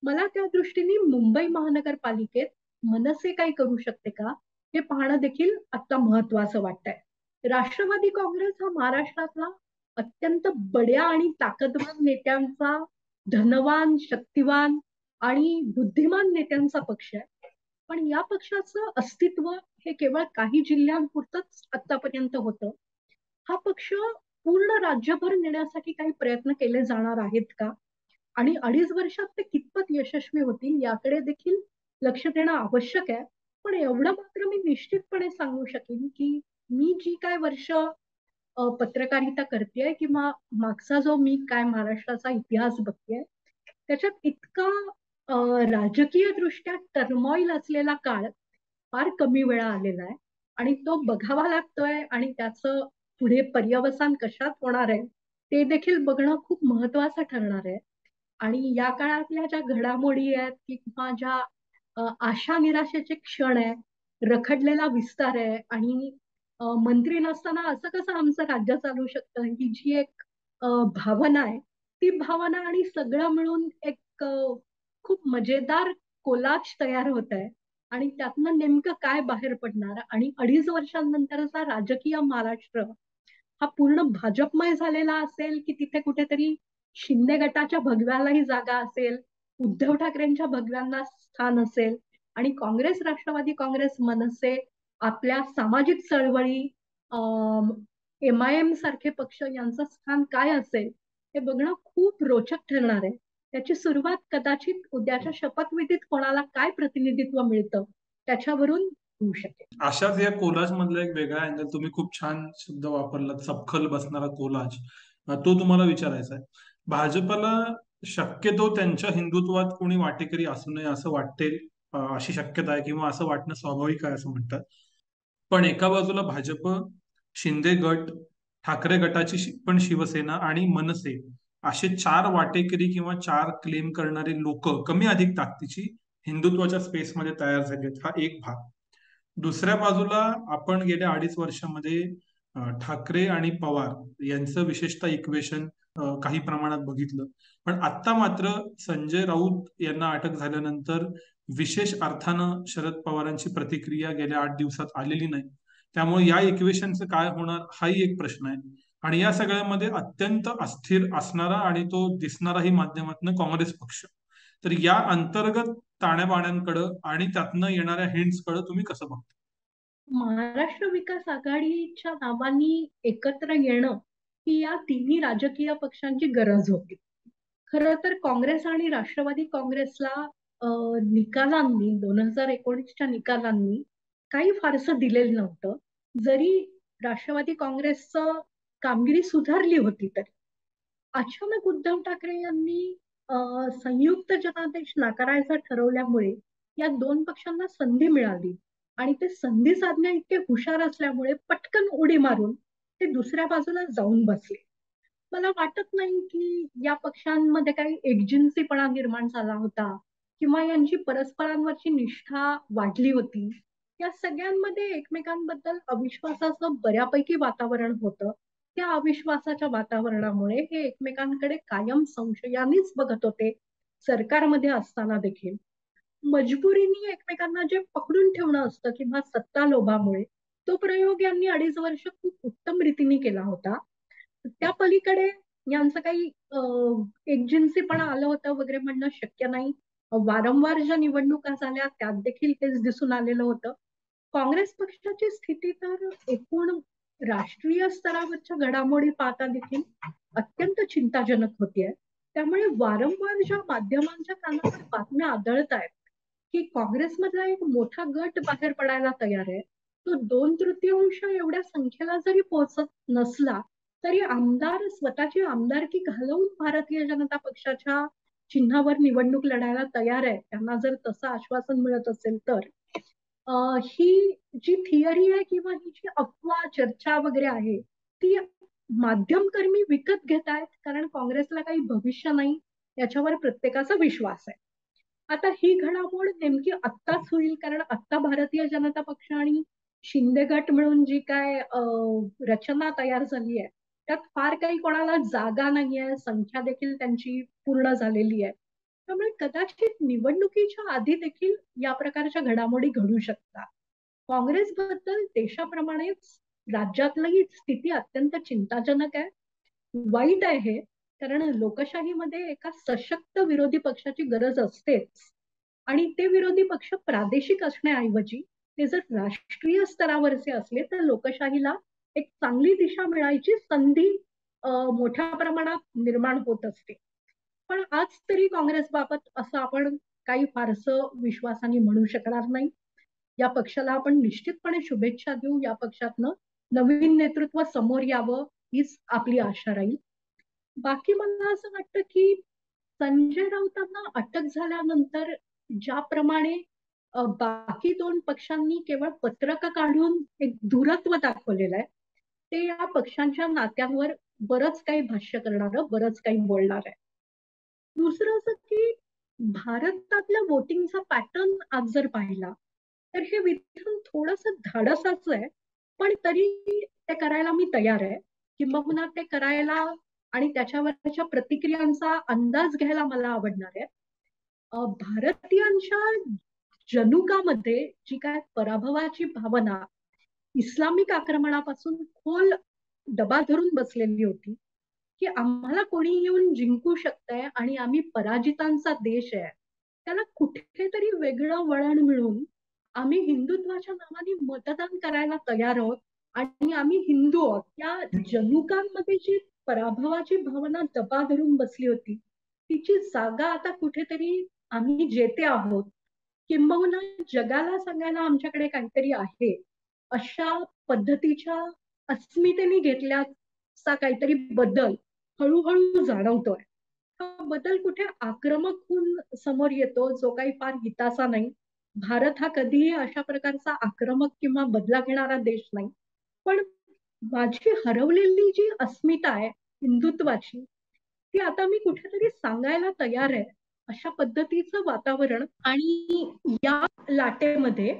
मला त्या दृष्टीने मुंबई महानगरपालिकेत मनसे काय करू शकते का हे पाहणं देखील आता महत्वाचं वाटतंय. राष्ट्रवादी काँग्रेस हा महाराष्ट्रातला अत्यंत बड्या आणि ताकदवान नेत्यांचा, धनवान, शक्तिवान आणि बुद्धिमान नेत्यांचा पक्ष आहे. पण या पक्षाचं अस्तित्व हे केवळ काही जिल्ह्यांपुरतच आतापर्यंत होतं. हा पक्ष पूर्ण राज्यभर नेण्यासाठी काही प्रयत्न केले जाणार आहेत का आणि 2.5 वर्षात ते कितपत यशस्वी होतील याकडे देखील लक्ष देणं आवश्यक आहे. पण एवढं मात्र मी निश्चितपणे सांगू शकेन की मी जी काय वर्ष पत्रकारिता करतेय किंवा मागचा जो मी काय महाराष्ट्राचा इतिहास बघतेय त्याच्यात इतका राजकीय दृष्ट्या टर्मॉइल असलेला काळ फार कमी वेळा आलेला आहे आणि तो बघावा लागतोय आणि त्याचं पुढे पर्यवसान कशात होणार आहे ते देखील बघणं खूप महत्वाचं ठरणार आहे. आणि या काळातल्या ज्या घडामोडी आहेत किंवा ज्या आशा निराशेचे क्षण आहे, रखडलेला विस्तार आहे आणि मंत्री नसताना असं कसं आमचं राज्य चालू शकतं ही जी एक भावना आहे ती भावना आणि सगळं मिळून एक खूप मजेदार कोलाज तयार होत आहे. आणि त्यातनं नेमकं काय बाहेर पडणार आणि 2.5 वर्षांनंतरचा राजकीय महाराष्ट्र हा पूर्ण भाजपमय झालेला असेल की तिथे कुठेतरी शिंदे गटाच्या भगव्यालाही जागा असेल, उद्धव ठाकरेंच्या भगव्यांना स्थान असेल आणि काँग्रेस, राष्ट्रवादी काँग्रेस, मनसे आपल्या सामाजिक चळवळी MIM सारखे पक्ष यांचं स्थान काय असेल हे बघणं खूप रोचक ठरणार आहे. त्याची सुरुवात कदाचित उद्याच्या शपथविधीत कोणाला काय प्रतिनिधित्व मिळतं त्याच्यावरून होऊ शकेल. अशाच या कोलाज मधला एक वेगळा अँगल तुम्ही खूप छान शब्द वापरला, सपखल बसणारा कोलाज, तो तुम्हाला विचारायचा आहे. भाजपला शक्यतो त्यांच्या हिंदुत्वात कोणी वाटेकरी असू नये असं वाटते, अशी शक्यता आहे किंवा असं वाटणं स्वाभाविक आहे असं म्हणतात. पण एका बाजूला भाजप, शिंदे गट, ठाकरे गटाची पण शिवसेना आणि मनसे असे चार वाटेकरी किंवा चार क्लेम करणारे लोक कमी अधिक ताकदीची हिंदुत्वाच्या स्पेसमध्ये तयार झालेत, हा एक भाग. दुसऱ्या बाजूला आपण गेल्या 2.5 वर्षामध्ये ठाकरे आणि पवार यांचं विशेषतः इक्वेशन काही प्रमाणात बघितलं. पण आता मात्र संजय राऊत यांना अटक झाल्यानंतर विशेष अर्थानं शरद पवारांची प्रतिक्रिया गेल्या 8 दिवसात आलेली नाही. त्यामुळे या इक्वेशनचं काय होणार हाही एक प्रश्न आहे. आणि या सगळ्यामध्ये अत्यंत अस्थिर असणारा आणि तो दिसणाराही माध्यमातून काँग्रेस पक्ष. तर या अंतर्गत ताण्याबाण्यांकडं आणि त्यातनं येणाऱ्या हिंट्सकडं तुम्ही कसं बघता? महाराष्ट्र विकास आघाडीच्या नावानी एकत्र येणं ही या तिन्ही राजकीय पक्षांची गरज होती. खरं तर काँग्रेस आणि राष्ट्रवादी काँग्रेसला निकालांनी 2019च्या निकालांनी काही फारसं दिलेलं नव्हतं. जरी राष्ट्रवादी काँग्रेसचं कामगिरी सुधारली होती तरी अचानक उद्धव ठाकरे यांनी संयुक्त जनादेश नाकारायचा ठरवल्यामुळे या दोन पक्षांना संधी मिळाली आणि ते संधी साधण्या इतके हुशार असल्यामुळे पटकन उडी मारून ते दुसऱ्या बाजूला जाऊन बसले. मला वाटत नाही की या पक्षांमध्ये काही एकजिन्सीपणा निर्माण झाला होता किंवा यांची परस्परांवरची निष्ठा वाढली होती. या सगळ्यांमध्ये एकमेकांबद्दल अविश्वासाचं बऱ्यापैकी वातावरण होतं. त्या अविश्वासाच्या वातावरणामुळे हे एकमेकांकडे कायम संशयानेच बघत होते, सरकारमध्ये असताना देखील. मजबुरीने एकमेकांना जे पकडून ठेवणं असतं किंवा सत्ता लोभामुळे, तो प्रयोग यांनी 2.5 वर्ष खूप उत्तम रीतीने केला होता. त्या पलीकडे यांचं काही एकजिन्सीपणा आलं होतं वगैरे म्हणणं शक्य नाही. वारंवार ज्या निवडणुका झाल्या त्यात देखील तेच दिसून आलेलं होतं. काँग्रेस पक्षाची स्थिती तर एकूण राष्ट्रीय स्तरावरच्या घडामोडी पाहता देखील अत्यंत चिंताजनक होतीये. त्यामुळे वारंवार ज्या माध्यमांच्या कानावर बातम्या आदळत आहेत की काँग्रेसमधला एक मोठा गट बाहेर पडायला तयार आहे, तो 2/3 एवढ्या संख्येला जरी पोहोचत नसला तरी आमदार स्वतःची आमदारकी घालवून भारतीय जनता पक्षाच्या चिन्हावर निवडणूक लढायला तयार आहे, त्यांना जर तसं आश्वासन मिळत असेल तर ही जी थिअरी आहे किंवा ही जी अफवा चर्चा वगैरे आहे ती माध्यमकर्मी विकत घेत आहेत, कारण काँग्रेसला काही भविष्य नाही याच्यावर प्रत्येकाचा विश्वास आहे. आता ही घडामोड नेमकी आत्ताच होईल, कारण आत्ता भारतीय जनता पक्ष आणि शिंदे गट मिळून जी काय रचना तयार झाली आहे त्यात फार काही कोणाला जागा नाहीये, संख्या देखील त्यांची पूर्ण झालेली आहे. त्यामुळे कदाचित निवडणुकीच्या आधी देखील या प्रकारच्या घडामोडी घडू शकतात. काँग्रेसबद्दल देशाप्रमाणेच राज्यातली स्थिती अत्यंत चिंताजनक आहे. वाईट आहे हे, कारण लोकशाहीमध्ये एका सशक्त विरोधी पक्षाची गरज असतेच. आणि ते विरोधी पक्ष प्रादेशिक असण्याऐवजी ते जर राष्ट्रीय स्तरावरचे असले तर लोकशाहीला एक चांगली दिशा मिळायची संधी मोठ्या प्रमाणात निर्माण होत असते. पण आज तरी काँग्रेस बाबत असं आपण काही फारसं विश्वासाने म्हणू शकणार नाही. या पक्षाला आपण निश्चितपणे शुभेच्छा देऊ. या पक्षातनं नवीन नेतृत्व समोर यावं हीच आपली आशा राहील. बाकी मला असं वाटतं की संजय राऊतांना अटक झाल्यानंतर ज्याप्रमाणे बाकी दोन पक्षांनी केवळ पत्रक काढून एक दूरत्व दाखवलेलं आहे, ते या पक्षांच्या नात्यांवर बरंच काही भाष्य करणारं, बरंच काही बोलणार आहे. दुसरं असं की भारतातल्या वोटिंगचा पॅटर्न आज जर पाहिला तर हे विधान थोडंसं धाडसाचं आहे, पण तरी ते करायला मी तयार आहे. किंबहुना ते करायला आणि त्याच्यावरच्या प्रतिक्रियांचा अंदाज घ्यायला मला आवडणार आहे. भारतीयांच्या जनुकामध्ये जी काय पराभवाची भावना इस्लामिक आक्रमणापासून खोल दबा धरून बसलेली होती की आम्हाला कोणी येऊन जिंकू शकतंय आणि आम्ही पराजितांचा देश आहे, त्याला कुठेतरी वेगळं वळण मिळून आम्ही हिंदुत्वाच्या नावाने मतदान करायला तयार आहोत आणि आम्ही हिंदू आहोत, या जनुकांमध्ये जी पराभवाची भावना दबा धरून बसली होती तिची जागा आता कुठेतरी आम्ही जेते आहोत, किंबहुना जगाला सांगायला आमच्याकडे काहीतरी आहे, अशा पद्धतीच्या अस्मितेने घेतल्याचा काहीतरी बदल हळूहळू जाणवतोय. हा बदल कुठे आक्रमक होऊन समोर येतो, जो काही फार हिताचा नाही. भारत हा कधीही अशा प्रकारचा आक्रमक किंवा बदला घेणारा देश नाही. पण माझी हरवलेली जी अस्मिता आहे हिंदुत्वाची, ती आता मी कुठेतरी सांगायला तयार आहे, अशा पद्धतीचं वातावरण. आणि या लाटेमध्ये,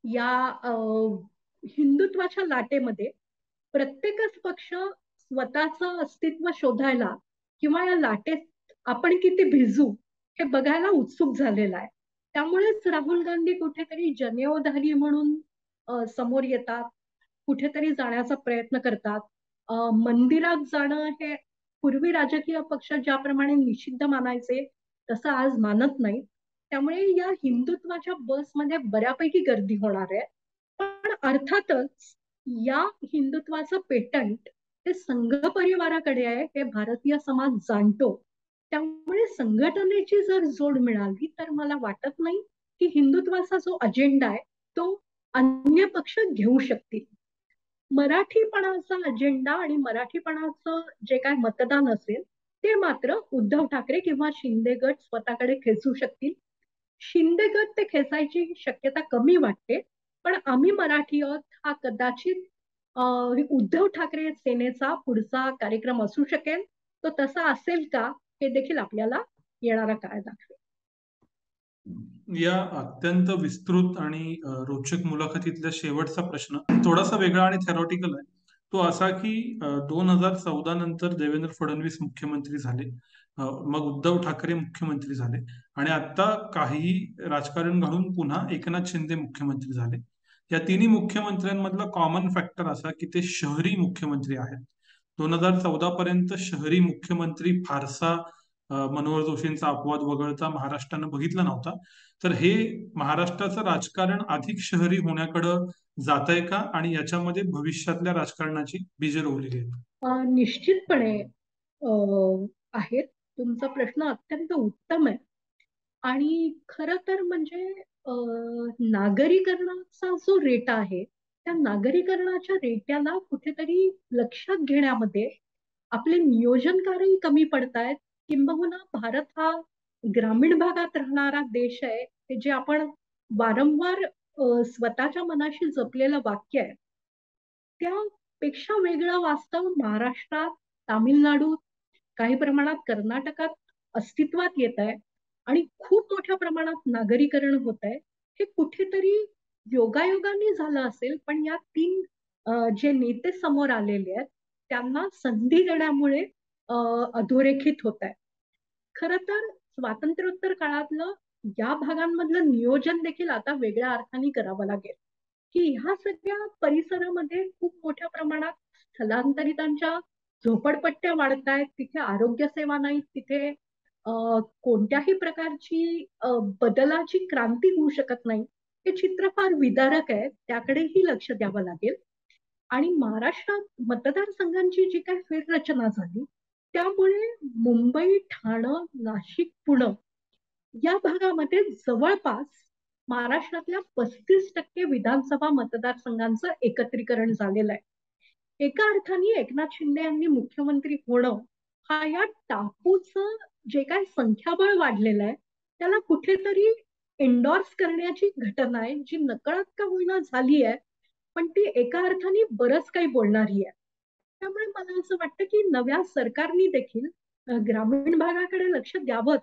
या हिंदुत्वाच्या लाटेमध्ये प्रत्येकच पक्ष स्वतःचं अस्तित्व शोधायला किंवा या लाटेत आपण किती भिजू हे बघायला उत्सुक झालेला आहे. त्यामुळेच राहुल गांधी कुठेतरी जनेऊधारी म्हणून समोर येतात, कुठेतरी जाण्याचा प्रयत्न करतात. मंदिरात जाणं हे पूर्वी राजकीय पक्ष ज्याप्रमाणे निषिद्ध मानायचे तसं आज मानत नाही. त्यामुळे या हिंदुत्वाच्या बसमध्ये बऱ्यापैकी गर्दी होणार आहे. पण अर्थातच या हिंदुत्वाचं पेटंट हे संघ परिवाराकडे आहे, हे भारतीय समाज जाणतो. त्यामुळे संघटनेची जर जोड मिळाली तर मला वाटत नाही की हिंदुत्वाचा जो अजेंडा आहे तो अन्य पक्ष घेऊ शकतील. मराठीपणाचा अजेंडा आणि मराठीपणाचं जे काय मतदान असेल ते मात्र उद्धव ठाकरे किंवा शिंदे गट स्वतःकडे खेचू शकतील. शिंदे गट ते खेचायची शक्यता कमी वाटते. पण आम्ही मराठी आहोत हा कदाचित उद्धव ठाकरे सेनेचा पुढचा कार्यक्रम असू शकेल. तो तसा असेल का हे देखील आपल्याला येणारा काळ दाखवेल. या अत्यंत विस्तृत आणि रोचक मुलाखतीतल्या शेवटचा प्रश्न थोडासा वेगळा आणि थेरॉटिकल आहे. तो असा की 2014 नंतर देवेंद्र फडणवीस मुख्यमंत्री झाले, मग उद्धव ठाकरे मुख्यमंत्री झाले, आणि आता काही राजकारण घडून पुन्हा एकनाथ शिंदे मुख्यमंत्री झाले. या तिन्ही मुख्यमंत्र्यांमधला कॉमन फॅक्टर असा की ते शहरी मुख्यमंत्री आहेत. 2014 पर्यंत शहरी मुख्यमंत्री फारसा मनोहर जोशींचा अपवाद वगळता महाराष्ट्रानं बघितला नव्हता. तर हे महाराष्ट्राचं राजकारण अधिक शहरी होण्याकडं जात आहे का, आणि याच्यामध्ये भविष्यातल्या राजकारणाची बीजे रोवलेली आहेत? निश्चितपणे आहेत. तुमचा प्रश्न अत्यंत उत्तम आहे. आणि खर तर म्हणजे नागरीकरणाचा जो रेटा आहे त्या नागरीकरणाच्या रेट्याला कुठेतरी लक्षात घेण्यामध्ये आपले नियोजनकारही कमी पडतायत. किंबहुना भारत हा ग्रामीण भागात राहणारा देश आहे, हे जे आपण वारंवार स्वतःच्या मनाशी जपलेलं वाक्य आहे, त्यापेक्षा वेगळं वास्तव महाराष्ट्रात, तामिळनाडूत, काही प्रमाणात कर्नाटकात अस्तित्वात येत आहे. आणि खूप मोठ्या प्रमाणात नागरीकरण होत आहे. हे कुठेतरी योगायोगाने झालं असेल, पण या तीन जे नेते समोर आलेले आहेत त्यांना संधी देण्यामुळे अधोरेखित होत आहे. खर तर स्वातंत्र्योत्तर काळातलं या भागांमधलं नियोजन देखील आता वेगळ्या अर्थाने करावं लागेल. की ह्या सगळ्या परिसरामध्ये खूप मोठ्या प्रमाणात स्थलांतरितांच्या झोपडपट्ट्या वाढत आहेत, तिथे आरोग्य सेवा नाहीत, तिथे कोणत्याही प्रकारची बदलाची क्रांती होऊ शकत नाही. हे चित्र फार विदारक आहे, त्याकडेही लक्ष द्यावं लागेल. आणि महाराष्ट्रात मतदारसंघांची जी काही फेररचना झाली त्यामुळे मुंबई, ठाणं, नाशिक, पुणे या भागामध्ये जवळपास महाराष्ट्रातल्या 35% विधानसभा मतदारसंघांचं एकत्रीकरण झालेलं आहे. एका अर्थाने एकनाथ शिंदे यांनी मुख्यमंत्री होणं हा या टापूचं जे काही संख्याबळ वाढलेलं आहे त्याला कुठेतरी एन्डॉर्स करण्याची घटना आहे, जी नकळत का होईना झाली आहे, पण ती एका अर्थाने बरंच काही बोलणारी आहे. त्यामुळे मला असं वाटतं की नव्या सरकारने देखील ग्रामीण भागाकडे लक्ष द्यावंच,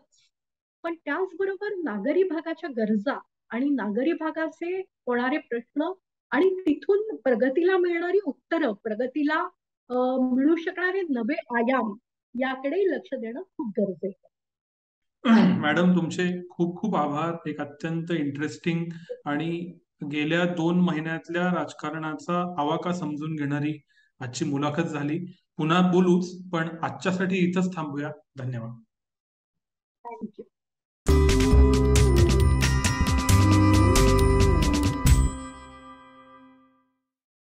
पण त्याचबरोबर नागरी भागाच्या गरजा आणि नागरी भागाचे होणारे प्रश्न आणि तिथून प्रगतीला मिळणारी उत्तरं, प्रगतीला मिळू शकणारे नवे आयाम याकडे लक्ष देणं खूप गरजेचं आहे. मॅडम, तुमचे खूप खूप आभार. एक अत्यंत इंटरेस्टिंग आणि गेल्या 2 महिन्यातल्या राजकारणाचा आवाका समजून घेणारी आजची मुलाखत झाली. पुन्हा बोलूच, पण आजच्यासाठी इथंच थांबूया. धन्यवाद. थँक्यू.